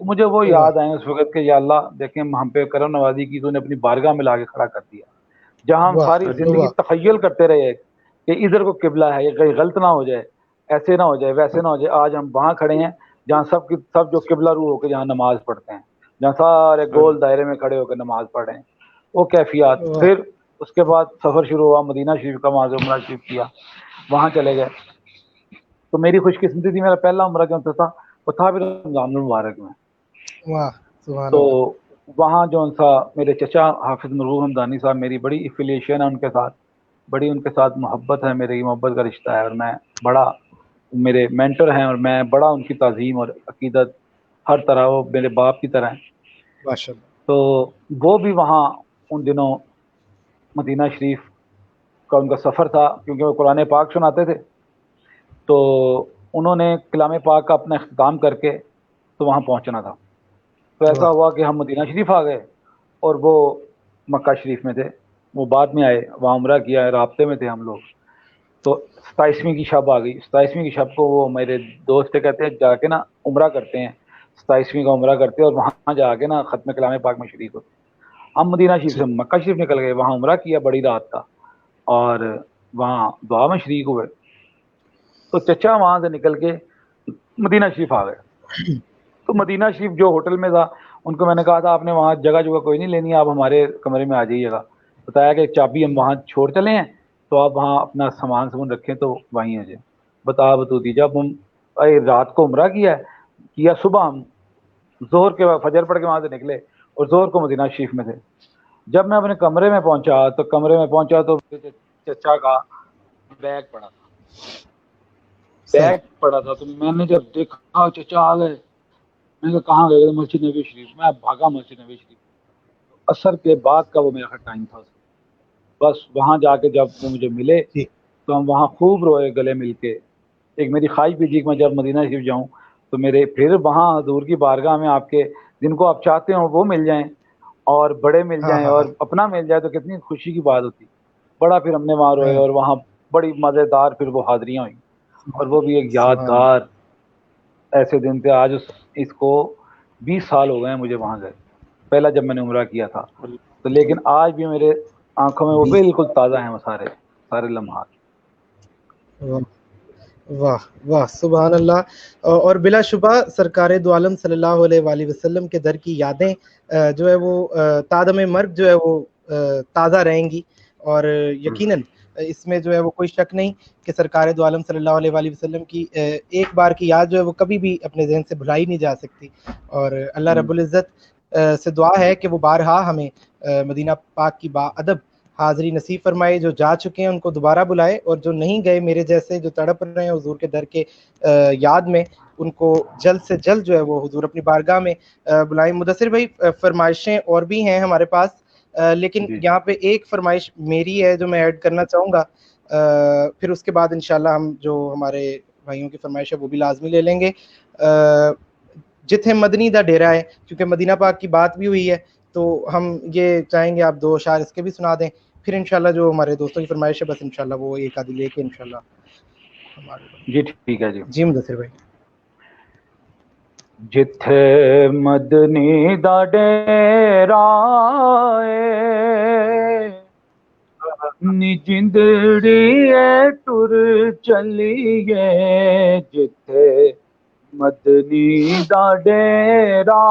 تو مجھے وہ واہ یاد آئے اس وقت کہ یا اللہ دیکھیں ہم پہ کرم نوازی کی، تو نے اپنی بارگاہ میں لا کے کھڑا کر دیا جہاں ہم واہ ساری زندگی واہ تخیل کرتے رہے کہ ادھر کو قبلہ ہے، یہ کہیں غلط نہ ہو جائے، ایسے نہ ہو جائے ویسے نہ ہو جائے۔ آج ہم وہاں کھڑے ہیں جہاں سب جو قبلہ رو ہو کے جہاں نماز پڑھتے ہیں، جہاں سارے گول دائرے میں کھڑے ہو کے نماز پڑھ رہے ہیں، وہ کیفیات۔ واہ پھر اس کے بعد سفر شروع ہوا، مدینہ شریف کا، وہاں سے عمرہ شریف کیا، وہاں چلے گئے۔ تو میری خوش قسمتی تھی، میرا پہلا عمرہ جو تھا وہ تھا پھر رمضان المبارک میں۔ واہ سبحان تو اللہ وہاں جو سا میرے چچا حافظ مرحوم حمدانی صاحب، میری بڑی افیلیشن ہے ان کے ساتھ، بڑی ان کے ساتھ محبت ہے، میری محبت کا رشتہ ہے، اور میں بڑا، میرے مینٹر ہیں اور میں بڑا ان کی تعظیم اور عقیدت ہر طرح، وہ میرے باپ کی طرح ہیں۔ ماشاء اللہ تو وہ بھی وہاں ان دنوں مدینہ شریف کا ان کا سفر تھا، کیونکہ وہ قرآن پاک سناتے تھے، تو انہوں نے کلام پاک کا اپنا اختتام کر کے تو وہاں پہنچنا تھا۔ تو ایسا واہ ہوا کہ ہم مدینہ شریف آ گئے اور وہ مکہ شریف میں تھے، وہ بعد میں آئے، وہاں عمرہ کیا، رابطے میں تھے ہم لوگ۔ تو 27ویں کی شب آ گئی، 27ویں کی شب کو وہ میرے دوست کہتے ہیں جا کے نا عمرہ کرتے ہیں، 27ویں کا عمرہ کرتے ہیں اور وہاں جا کے نا ختم کلام پاک میں شریک ہوتے ہیں۔ ہم مدینہ شریف جی سے مکہ شریف نکل گئے، وہاں عمرہ کیا بڑی رات کا، اور وہاں دعا میں شریک ہوئے۔ تو چچا وہاں سے نکل کے مدینہ شریف آ گئے۔ تو مدینہ شریف جو ہوٹل میں تھا، ان کو میں نے کہا تھا آپ نے وہاں جگہ کوئی نہیں لینی، آپ ہمارے کمرے میں آ جائیے گا۔ بتایا کہ چابی ہم وہاں چھوڑ چلے ہیں، تو آپ وہاں اپنا سامان رکھیں تو وہیں آ جائیں۔ بتوتی جب ہم رات کو عمرہ کیا صبح ہم ظہر کے فجر پڑھ کے وہاں سے نکلے اور ظہر کو مدینہ شریف میں تھے۔ جب میں اپنے کمرے میں پہنچا تو چچا کا بیگ پڑا تھا، صحیح تو میں نے جب دیکھا چچا آ گئے، میں نے کہا کہاں گئے؟ مسجد نبی شریف۔ میں بھاگا مسجد نبی شریف، عصر کے بعد کا وہ میرا ٹائم تھا، بس وہاں جا کے جب وہ مجھے ملے جی تو ہم وہاں خوب روئے گلے مل کے۔ ایک میری خواہش بھی تھی کہ میں جب مدینہ شریف جاؤں تو میرے پھر وہاں حضور کی بارگاہ میں آپ کے جن کو آپ چاہتے ہو وہ مل جائیں، اور بڑے مل ہاں جائیں ہاں اور ہاں اپنا مل جائے تو کتنی خوشی کی بات ہوتی۔ بڑا پھر ہم نے وہاں روئے ہاں اور وہاں بڑی مزیدار پھر وہ حاضریاں ہوئیں، اور وہ بھی ایک سبحان اللہ یادگار ایسے دن تھے۔ آج اس کو 20 سال ہو گئے ہیں مجھے وہاں گئے، پہلا جب میں نے عمرہ کیا تھا، تو لیکن آج بھی میرے آنکھوں میں وہ 20 بالکل تازہ ہیں، وہ سارے لمحات۔ واہ واہ واہ سبحان اللہ۔ اور بلا شبہ سرکار دو عالم صلی اللہ علیہ وآلہ وسلم کے در کی یادیں جو ہے وہ تادم مرگ جو ہے وہ تازہ رہیں گی، اور یقیناً اس میں جو ہے وہ کوئی شک نہیں کہ سرکار دو عالم صلی اللہ علیہ وآلہ وسلم کی ایک بار کی یاد جو ہے وہ کبھی بھی اپنے ذہن سے بھلائی نہیں جا سکتی، اور اللہ رب العزت سے دعا ہے کہ وہ بارہا ہمیں مدینہ پاک کی باادب حاضری نصیب فرمائے، جو جا چکے ہیں ان کو دوبارہ بلائے، اور جو نہیں گئے میرے جیسے جو تڑپ رہے ہیں حضور کے در کے یاد میں، ان کو جلد سے جلد جو ہے وہ حضور اپنی بارگاہ میں بلائیں۔ مدثر بھائی فرمائشیں اور بھی ہیں ہمارے پاس، لیکن جی یہاں پہ ایک فرمائش میری ہے جو میں ایڈ کرنا چاہوں گا، پھر اس کے بعد انشاءاللہ ہم جو ہمارے بھائیوں کی فرمائش ہے وہ بھی لازمی لے لیں گے۔ جتھے مدنی دا ڈیرا ہے، کیونکہ مدینہ پاک کی بات بھی ہوئی ہے تو ہم یہ چاہیں گے آپ دو اشعار اس کے بھی سنا دیں، پھر انشاءاللہ جو ہمارے دوستوں کی فرمائش ہے بس انشاءاللہ وہ ایک آدھی لے کے انشاءاللہ ہمارے جی ٹھیک ہے جی۔ جی مدثر بھائی۔ جتھے مدنی دا ڈیرا اے نی جندڑی اے ٹر چلیے، جتھے مدنی دا ڈیرا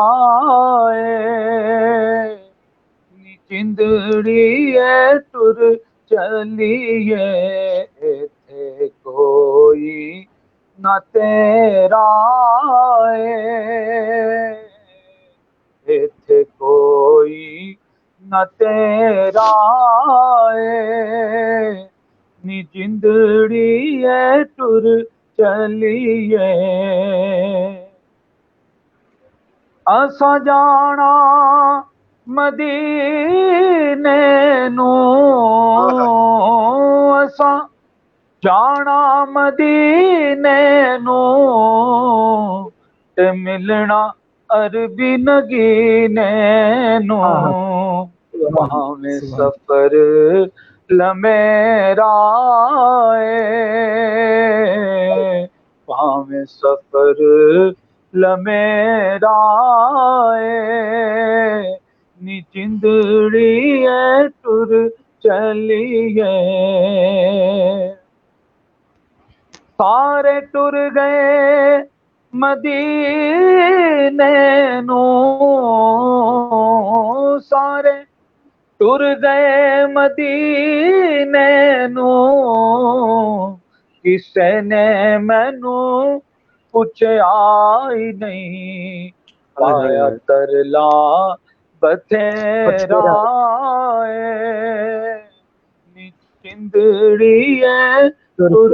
اے نی جندڑی اے ٹر چلیے تھے کوئی نہ تیرا تھے کوئی نہ تیرا نی جندڑی ٹر چلیے اسا جانا مدینے نو اسا جانا مدینے نو تے ملنا عربی نگینے نو پاویں سفر لمیرا پاویں سفر لمیرا نی چندڑی ٹر چلیے سارے ٹر گئے مدینے نو سارے ٹر گئے مدینے نو کسے نے مینو پوچھا ہی نہیں پایا ترلا بتھیرا نی چندڑی ٹر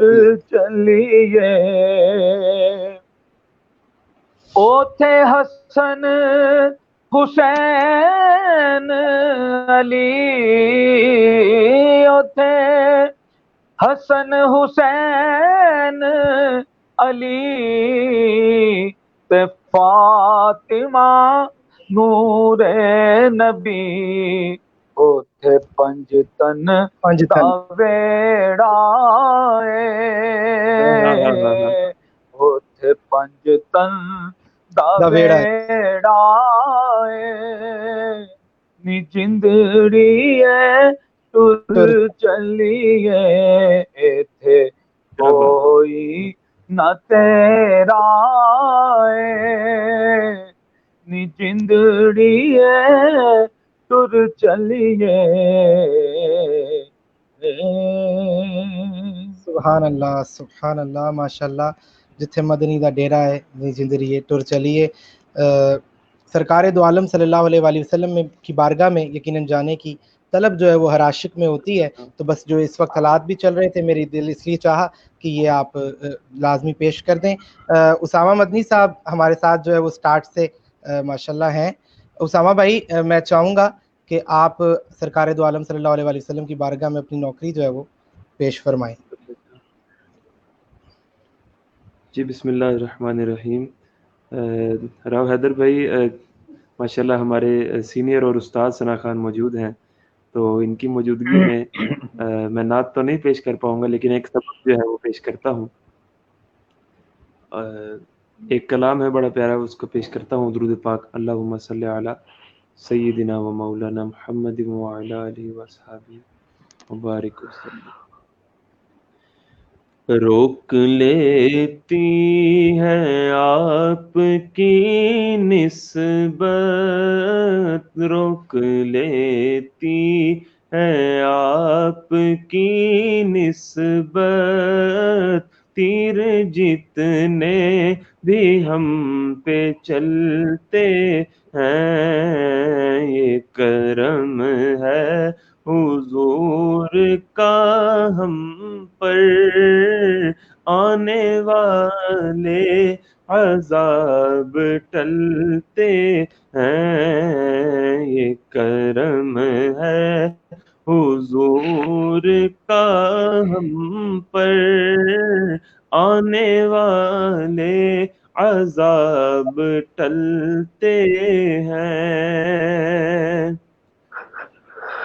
چلیے اوتھے حسن حسین علی اوتھے حسن حسین علی تے فاطمہ نور نبی اوتھے پنج تن دا ویڑا اوتھے پنج تن دا ویڑا نی جندڑی ٹر چلیے تھے کوئی نہ تیرا نی جندڑی ٹر چلیے سبحان اللہ ماشاءاللہ جتھے مدنی دا ڈیرا ہے نی جندڑی ٹر چلیے سرکار دو عالم صلی اللہ علیہ وآلہ وسلم کی بارگاہ میں یقیناً جانے کی طلب جو ہے وہ ہر عاشق میں ہوتی ہے. تو بس جو اس وقت حالات بھی چل رہے تھے میری دل اس لیے چاہا کہ یہ آپ لازمی پیش کر دیں. اسامہ مدنی صاحب ہمارے ساتھ جو ہے وہ سٹارٹ سے ماشاءاللہ ہیں. اسامہ بھائی میں چاہوں گا کہ آپ سرکار دو عالم صلی اللہ علیہ وآلہ وسلم کی بارگاہ میں اپنی نوکری جو ہے وہ پیش فرمائیں. جی بسم اللہ الرحمن الرحیم. راو حیدر بھائی ماشاءاللہ ہمارے سینئر اور استاد ثنا خان موجود ہیں، تو ان کی موجودگی میں میں نعت تو نہیں پیش کر پاؤں گا، لیکن ایک سبق جو ہے وہ پیش کرتا ہوں. ایک کلام ہے بڑا پیارا، اس کو پیش کرتا ہوں. درود پاک اللہم صلی علی سیدنا و مولانا محمد وعلی آلہ وصحبہ مبارک وسلم. روک لیتی ہے آپ کی نسبت، روک لیتی ہے آپ کی نسبت، تیر جتنے بھی ہم پہ چلتے ہیں، یہ کرم ہے حضور کا ہم پر، آنے والے عذاب ٹلتے ہیں، یہ کرم ہے حضور کا ہم پر، آنے والے عذاب ٹلتے ہیں.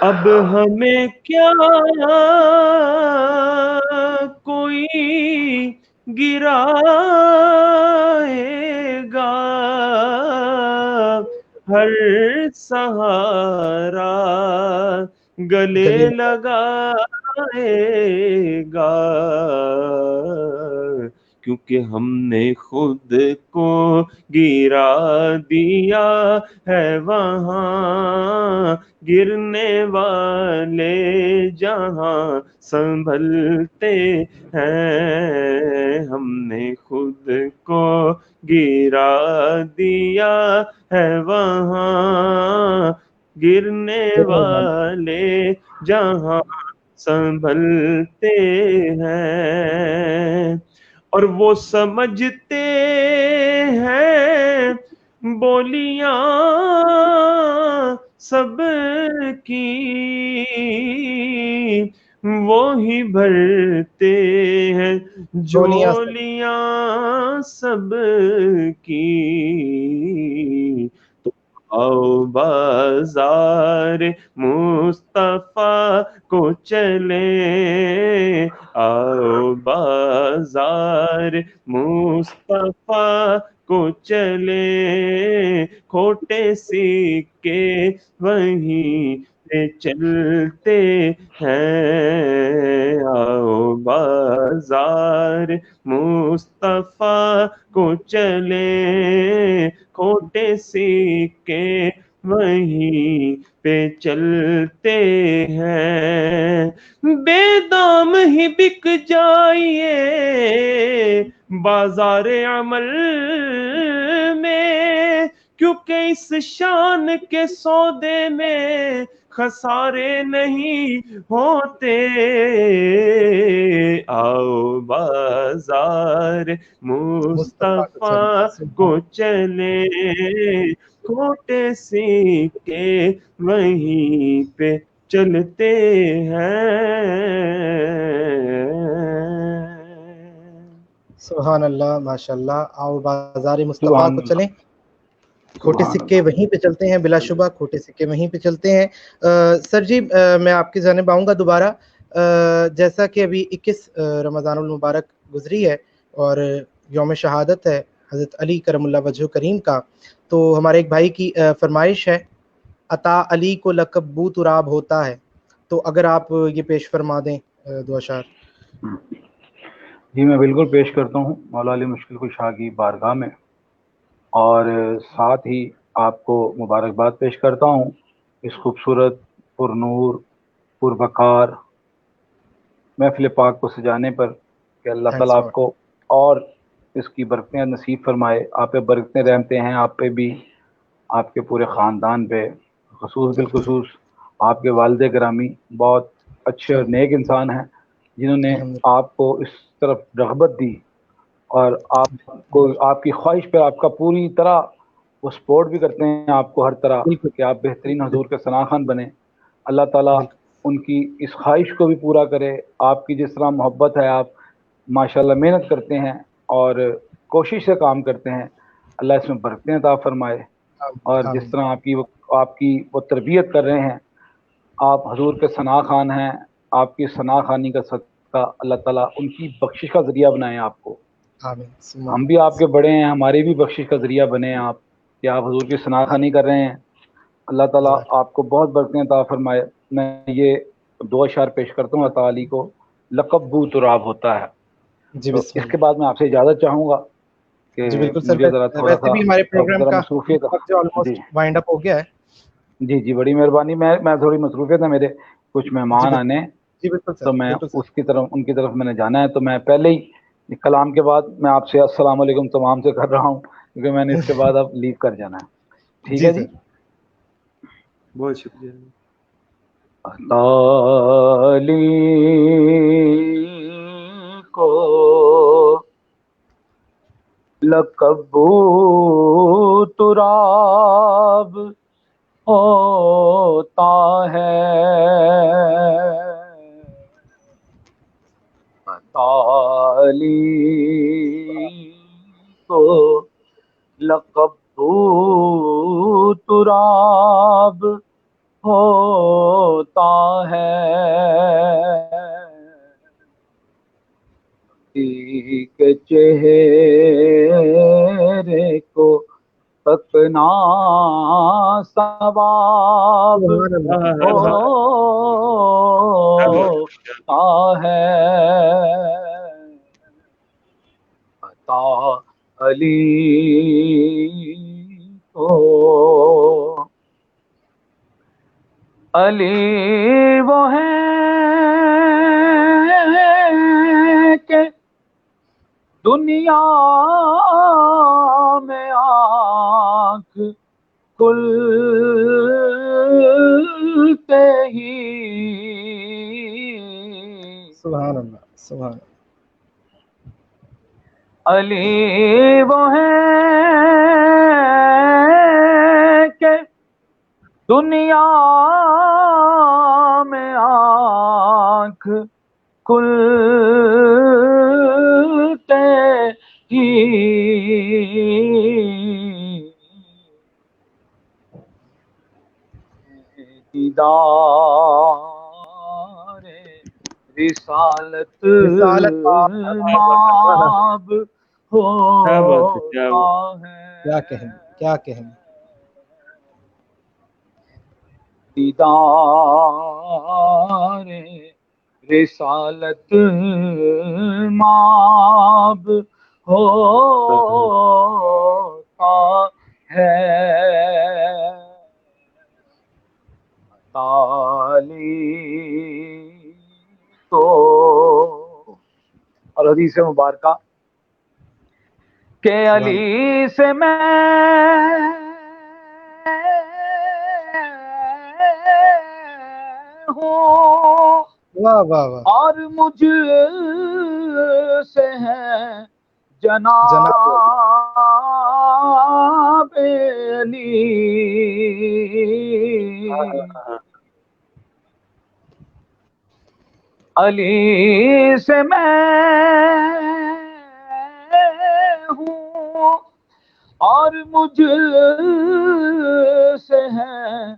اب ہمیں کیا کوئی گرائے گا، ہر سہارا گلے لگائے گا، کیونکہ ہم نے خود کو گرا دیا ہے وہاں گرنے والے جہاں سنبھلتے ہیں، ہم نے خود کو گرا دیا ہے وہاں گرنے والے جہاں سنبھلتے ہیں، اور وہ سمجھتے ہیں بولیاں سب کی وہی بھرتے ہیں جولیاں سب کی، تو آؤ بازار مصطفیٰ کو چلیں، آؤ بازار مصطفیٰ کو چلیں، کھوٹے سکے وہیں پہ چلتے ہیں، آؤ بازار مصطفیٰ کو چلیں، کھوٹے سکے وہیں پہ چلتے ہیں، بے دام ہی بک جائیے بازار عمل میں، کیونکہ اس شان کے سودے میں خسارے نہیں ہوتے، آؤ بازار مصطفیٰ کو چلے، کھوٹے سکے وہیں پہ چلتے ہیں۔ سبحان اللہ، ماشاء اللہ، آؤ بازار مصطفیٰ سبحان کو اللہ، چلیں، کھوٹے سبحان سکے وہیں پہ چلتے ہیں، بلا شبہ کھوٹے سکے وہیں پہ چلتے ہیں۔ سر جی میں آپ کی جانب آؤں گا دوبارہ، جیسا کہ ابھی 21 رمضان المبارک گزری ہے اور یوم شہادت ہے حضرت علی کرم اللہ وجہ کریم کا، تو ہمارے ایک بھائی کی فرمائش ہے، عطا علی کو لقب بو تراب ہوتا ہے، تو اگر آپ یہ پیش فرما دیں دو اشعار۔ جی میں بالکل پیش کرتا ہوں مولا علی مشکل کشا کی بارگاہ میں، اور ساتھ ہی آپ کو مبارکباد پیش کرتا ہوں اس خوبصورت پر نور پر وقار محفل پاک کو سجانے پر، کہ اللہ تعالیٰ آپ کو اور اس کی برکتیں نصیب فرمائے، آپ پہ برکتیں رحمتے ہیں، آپ پہ بھی، آپ کے پورے خاندان پہ، خصوص بالخصوص آپ کے والد گرامی بہت اچھے اور نیک انسان ہیں، جنہوں نے آپ کو اس طرف رغبت دی اور آپ کو آپ کی خواہش پہ آپ کا پوری طرح وہ سپورٹ بھی کرتے ہیں آپ کو ہر طرح کہ آپ بہترین حضور کے ثنا خوان بنیں۔ اللہ تعالیٰ ان کی اس خواہش کو بھی پورا کرے۔ آپ کی جس طرح محبت ہے، آپ ماشاءاللہ محنت کرتے ہیں اور کوشش سے کام کرتے ہیں، اللہ اس میں برکتیں عطا فرمائے، اور جس طرح آپ کی وہ تربیت کر رہے ہیں، آپ حضور کے ثنا خوان ہیں، آپ کی ثنا خوانی کا صدقہ اللہ تعالیٰ ان کی بخشش کا ذریعہ بنائیں آپ کو۔ ہم بھی آپ کے بڑے ہیں، ہماری بھی بخشش کا ذریعہ بنے آپ کہ آپ حضور کی ثنا خوانی کر رہے ہیں۔ اللہ تعالیٰ آپ کو بہت برکتیں عطا فرمائے۔ میں یہ دو اشعار پیش کرتا ہوں، عطا علی کو لقب بو تراب ہوتا ہے۔ تو اس کے بعد میں آپ سے اجازت چاہوں گا کہ جی بالکل سر، مجھے ذرا تھوڑا ویسے سا بھی ہمارے پروگرام کا مصروفیت وقت جو آلموسٹ وائنڈ اپ ہو گیا ہے۔ جی بڑی مہربانی، میں تھوڑی مصروفیت ہے، میرے کچھ مہمان آنے، تو میں ان کی طرف میں نے جانا ہے، تو میں پہلے ہی کلام کے بعد میں آپ سے السلام علیکم تمام سے کر رہا ہوں، کیونکہ میں نے اس کے بعد اب لیو کر جانا ہے۔ ٹھیک ہے جی، بہت شکریہ۔ علی کو لقب بو تراب ہوتا ہے، علی کو لقب بو تراب ہوتا ہے، کے چہرے کو تکنا ثواب ہوتا ہے، علی تو علی وہ ہے کہ دنیا میں آنکھ کھلتے ہی سبحان اللہ سبحان اللہ علی وہ ہے کہ دنیا میں آنکھ کھلتے ہی دیدار رسالت رسالت ماب کیا بات ہے، کیا ہوتا بات۔ ہے کیا کہیں کیا کہیں دیدار رسالت ماب ہوتا ہے تعلیم تو اور حدیث مبارکہ کہ علی سے میں ہوں واہ واہ واہ اور مجھ سے ہے جناب علی علی سے میں ہوں اور مجھ سے ہے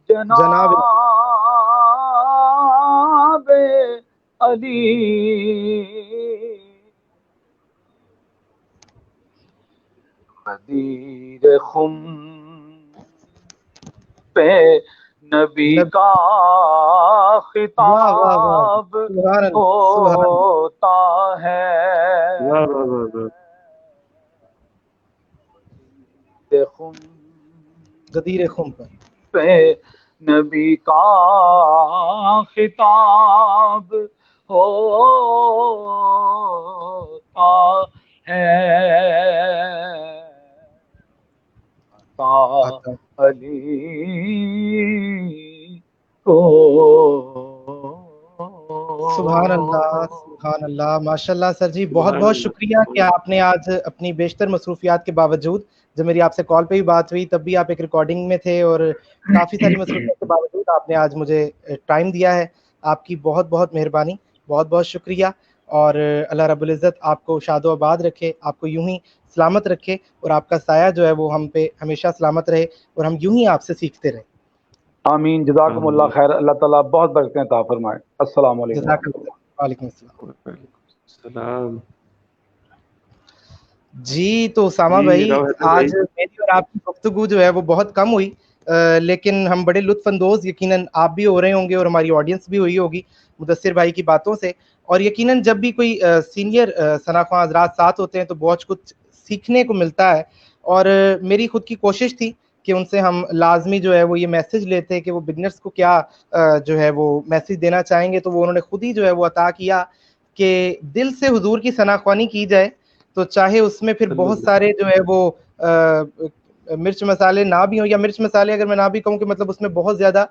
جناب علی غدیر خم پہ نبی کا خطاب سبحان اللہ ہوتا ہے واہ واہ واہ واہ۔ خم غدیر خم پر پہ نبی کا خطاب ہوتا ہے آتا علی کو سبحان اللہ ماشاء اللہ سر جی بہت بہت شکریہ کہ آپ نے آج اپنی بیشتر مصروفیات کے باوجود جب میری آپ سے کال پہ بھی بات ہوئی تب بھی آپ ایک ریکارڈنگ میں تھے اور کافی ساری مصروفیات کے باوجود آپ نے آج مجھے ٹائم دیا ہے آپ کی بہت بہت مہربانی بہت بہت شکریہ اور اللہ رب العزت آپ کو شاد و آباد رکھے آپ کو یوں ہی سلامت رکھے اور آپ کا سایہ جو ہے وہ ہم پہ ہمیشہ سلامت رہے اور ہم یوں ہی آپ سے سیکھتے رہیں آمین جزاکم اللہ خیر اللہ تعالیٰ بہت برکتیں عطا فرمائے السلام علیکم جزاک اللہ وعلیکم السلام وعلیکم السلام۔ جی تو اسامہ جی بھائی راو حیدر آج بھائی، میری اور آپ کی گفتگو جو ہے وہ بہت کم ہوئی لیکن ہم بڑے لطف اندوز یقیناً آپ بھی ہو رہے ہوں گے اور ہماری آڈینس بھی ہوئی ہوگی مدثر بھائی کی باتوں سے اور یقیناً جب بھی کوئی سینئر ثنا خواں حضرات ساتھ ہوتے ہیں تو بہت کچھ سیکھنے کو ملتا ہے اور میری خود کی کوشش تھی کہ ان سے ہم لازمی جو ہے وہ یہ میسج لیتے کہ وہ بگنرز کو کیا جو ہے وہ میسج دینا چاہیں گے تو وہ انہوں نے خود ہی جو ہے وہ عطا کیا کہ دل سے حضور کی ثنا خوانی کی جائے تو چاہے اس میں پھر بہت سارے جو ہے وہ مرچ مسالے نہ بھی ہوں یا مرچ مسالے اگر میں نہ بھی کہوں کہ مطلب اس میں بہت زیادہ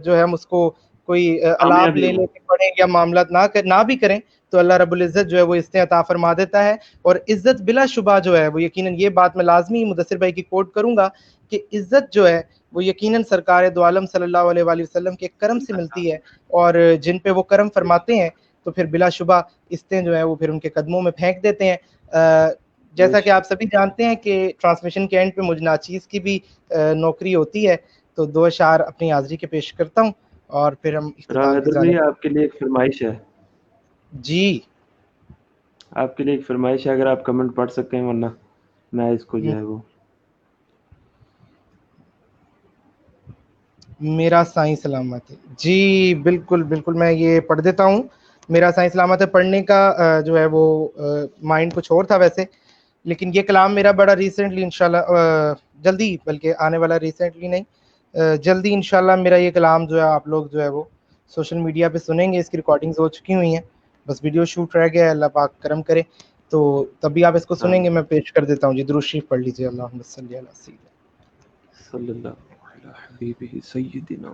جو ہے ہم اس کو کوئی الاپ لے لے کے پڑھیں یا معاملات نہ بھی کریں تو اللہ رب العزت جو ہے وہ اس نے عطا فرما دیتا ہے اور عزت بلا شبہ جو ہے وہ یقیناً یہ بات میں لازمی مدثر بھائی کی کوٹ کروں گا کہ عزت جو ہے وہ یقیناً سرکار دو عالم صلی اللہ علیہ وآلہ وسلم کے کرم سے ملتی ہے اور جن پہ وہ کرم فرماتے ہیں تو پھر بلا شبہ استیں جو ہے وہ پھر ان کے قدموں میں پھینک دیتے ہیں جیسا کہ آپ سبھی جانتے ہیں کہ ٹرانسمیشن کے اینڈ پہ مجھ ناچیز کی بھی نوکری ہوتی ہے تو دو اشعار اپنی حاضری کے پیش کرتا ہوں اور پھر ہم راو اختتام کی حیدر جانب بھائی آپ کے لیے ایک فرمائش ہے، جی آپ کے لیے ایک فرمائش ہے، اگر آپ کمنٹ پڑھ سکتے ہیں ورنہ میں اس کو جو ہے وہ میرا سائیں سلامت ہے جی بالکل بالکل میں یہ پڑھ دیتا ہوں میرا سائیں سلامت ہے پڑھنے کا جو ہے وہ مائنڈ کچھ اور تھا ویسے لیکن یہ کلام میرا بڑا ریسنٹلی انشاءاللہ جلدی، بلکہ آنے والا ریسنٹلی نہیں جلدی انشاءاللہ میرا یہ کلام جو ہے آپ لوگ جو ہے وہ سوشل میڈیا پہ سنیں گے. اس کی ریکارڈنگز ہو چکی ہوئی ہیں، بس ویڈیو شوٹ رہ گیا ہے. اللہ پاک کرم کرے تو تبھی آپ اس کو سنیں گے. میں پیش کر دیتا ہوں جی. درود شریف پڑھ لیجیے. اللہم صلی علی سیدنا صلی اللہ علیہ حبیبہ سیدنا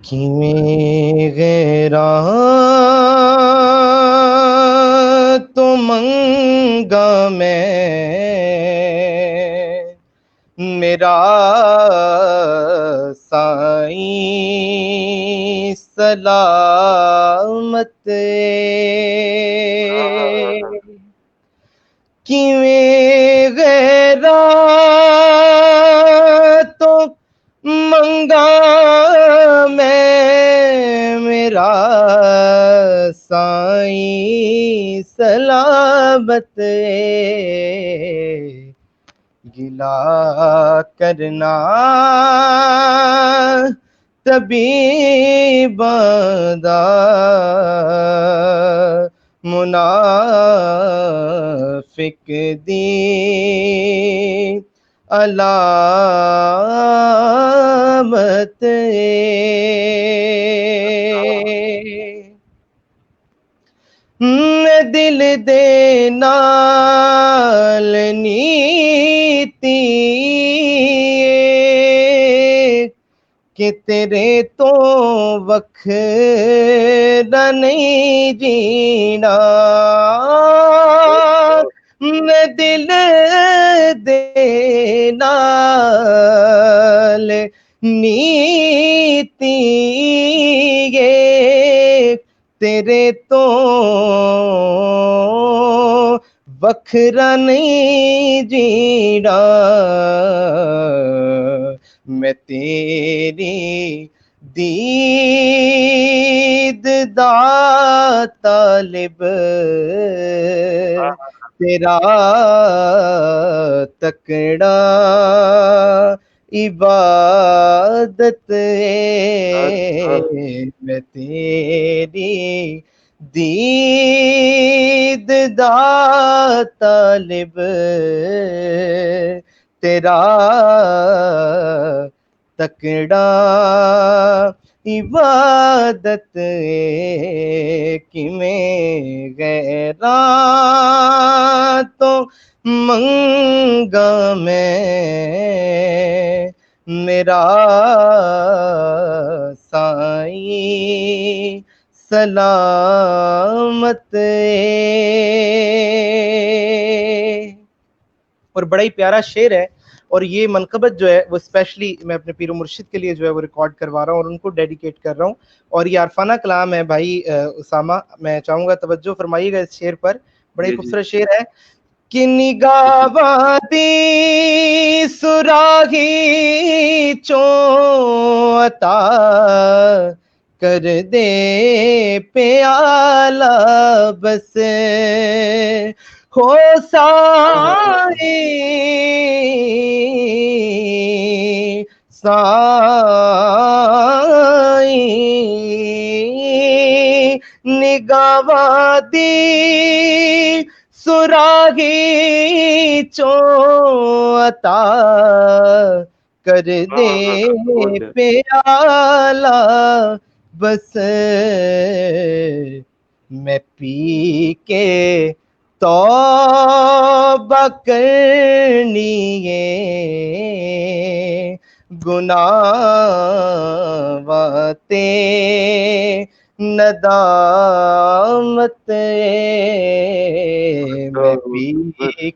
کیویں غیراں تو منگا میں میرا سائیں سلامت کیویں غیراں تو منگا میں میرا سائیں سلامت گلا کرنا طبیب دا منافق دی علامت میں دل دے نال نیتی کہ تیرے تو وکھرا نہیں جینا میں دل دے نال نیتی تیرے تو وکھرا نہیں جینا میں تیری دید دا طالب تیرا تکڑا عبادت میں تیری دید دا طالب تیرا تکڑا عبادت کیویں غیراں تو منگا میں میرا سائیں سلامت. اور بڑا ہی پیارا شعر ہے، اور یہ منقبت جو ہے وہ اسپیشلی میں اپنے پیر و مرشد کے لیے جو ہے وہ ریکارڈ کروا رہا ہوں اور ان کو ڈیڈیکیٹ کر رہا ہوں. اور یہ عارفانہ کلام ہے بھائی اسامہ، میں چاہوں گا توجہ فرمائیے گا اس شعر پر. بڑا ہی خوبصورت شعر ہے کہ نگاہ دی سراغی چوں عطا کر دے پیالہ بس ہو سائیں سائیں نگاہ دی سراغی چوں عطا کر دے پیالہ بس میں پی کے توبہ کرنی ہے گناہ واتے ندامت میں پی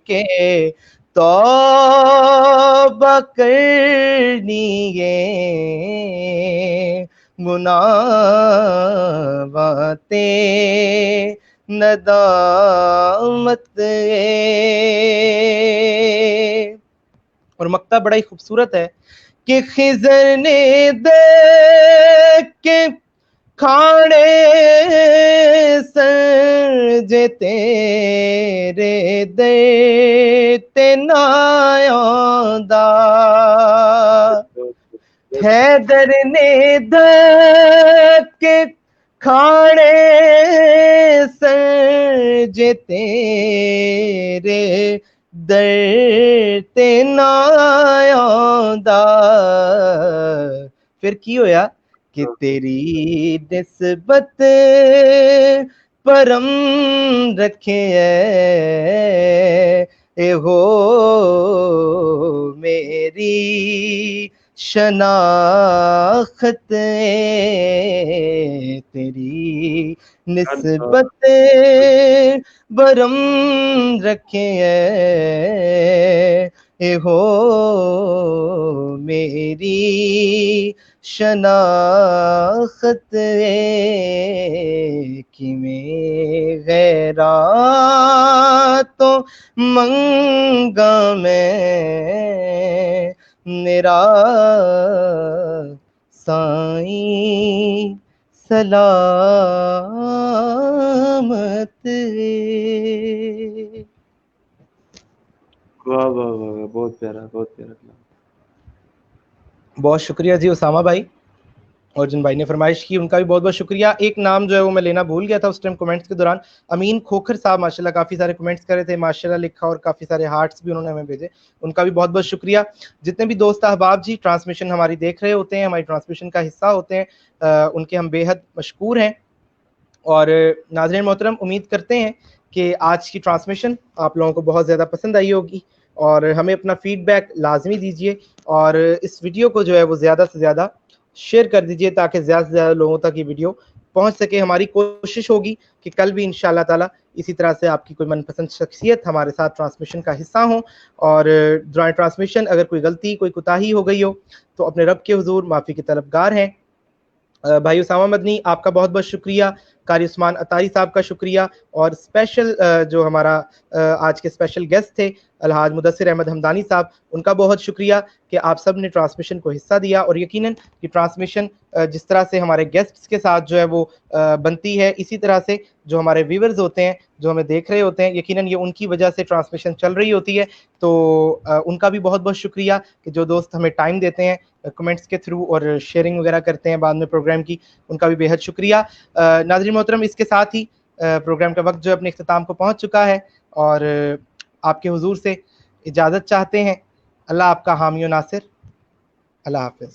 کے توبہ کرنی ہے گناہ واتے ندامت. اور مقطع بڑا ہی خوبصورت ہے کہ خضر نے دیکھ کے کھاڑے سرجے تیرے دیتے نایاندہ حیدر نے دیکھ کے کھاڑے سرجے تیرے درتے نایاندہ پھر کی ہویا کہ تیری نسبت پرم رکھے اے ہو میری شناخت تیری نسبت برم رکھے اے ہو میری شناخت کہ میں غیرات تو منگا میں میرا سائیں سلامت واہ واہ واہ، بہت پیارا، بہت پیارا کلام۔ بہت شکریہ جی اسامہ بھائی، اور جن بھائی نے فرمائش کی ان کا بھی بہت بہت شکریہ۔ ایک نام جو ہے وہ میں لینا بھول گیا تھا اس ٹائم کمنٹس کے دوران، امین کھوکھر صاحب ماشاءاللہ کافی سارے کمنٹس کر رہے تھے، ماشاءاللہ لکھا اور کافی سارے ہارٹس بھی انہوں نے ہمیں بھیجے، ان کا بھی بہت بہت شکریہ۔ جتنے بھی دوست احباب جی ٹرانسمیشن ہماری دیکھ رہے ہوتے ہیں، ہماری ٹرانسمیشن کا حصہ ہوتے ہیں، ان کے ہم بے حد مشکور ہیں۔ اور ناظرین محترم، امید کرتے ہیں کہ آج کی ٹرانسمیشن آپ لوگوں کو بہت زیادہ پسند آئی ہوگی، اور ہمیں اپنا فیڈ بیک لازمی دیجیے، اور اس ویڈیو کو جو ہے وہ زیادہ سے زیادہ شیئر کر دیجیے تاکہ زیادہ سے زیادہ لوگوں تک یہ ویڈیو پہنچ سکے۔ ہماری کوشش ہوگی کہ کل بھی انشاءاللہ تعالیٰ اسی طرح سے آپ کی کوئی من پسند شخصیت ہمارے ساتھ ٹرانسمیشن کا حصہ ہوں، اور دوران ٹرانسمیشن اگر کوئی غلطی کوئی کوتاہی ہو گئی ہو تو اپنے رب کے حضور معافی کے طلبگار ہیں۔ بھائی اسامہ مدنی آپ کا بہت بہت شکریہ، قاری عثمان اطاری صاحب کا شکریہ، اور اسپیشل جو ہمارا آج کے اسپیشل گیسٹ تھے الحاج مدثر احمد حمدانی صاحب، ان کا بہت شکریہ کہ آپ سب نے ٹرانسمیشن کو حصہ دیا، اور یقیناً یہ ٹرانسمیشن جس طرح سے ہمارے گیسٹس کے ساتھ جو ہے وہ بنتی ہے، اسی طرح سے جو ہمارے ویورز ہوتے ہیں جو ہمیں دیکھ رہے ہوتے ہیں، یقیناً یہ ان کی وجہ سے ٹرانسمیشن چل رہی ہوتی ہے، تو ان کا بھی بہت بہت شکریہ کہ جو دوست ہمیں ٹائم دیتے ہیں کمنٹس کے تھرو اور شیئرنگ وغیرہ کرتے ہیں بعد میں پروگرام کی، ان کا بھی بے حد شکریہ۔ ناظرین محترم، اس کے ساتھ ہی پروگرام کا وقت جو اپنے اختتام کو پہنچ چکا ہے، اور آپ کے حضور سے اجازت چاہتے ہیں۔ اللہ آپ کا حامی و ناصر، اللہ حافظ۔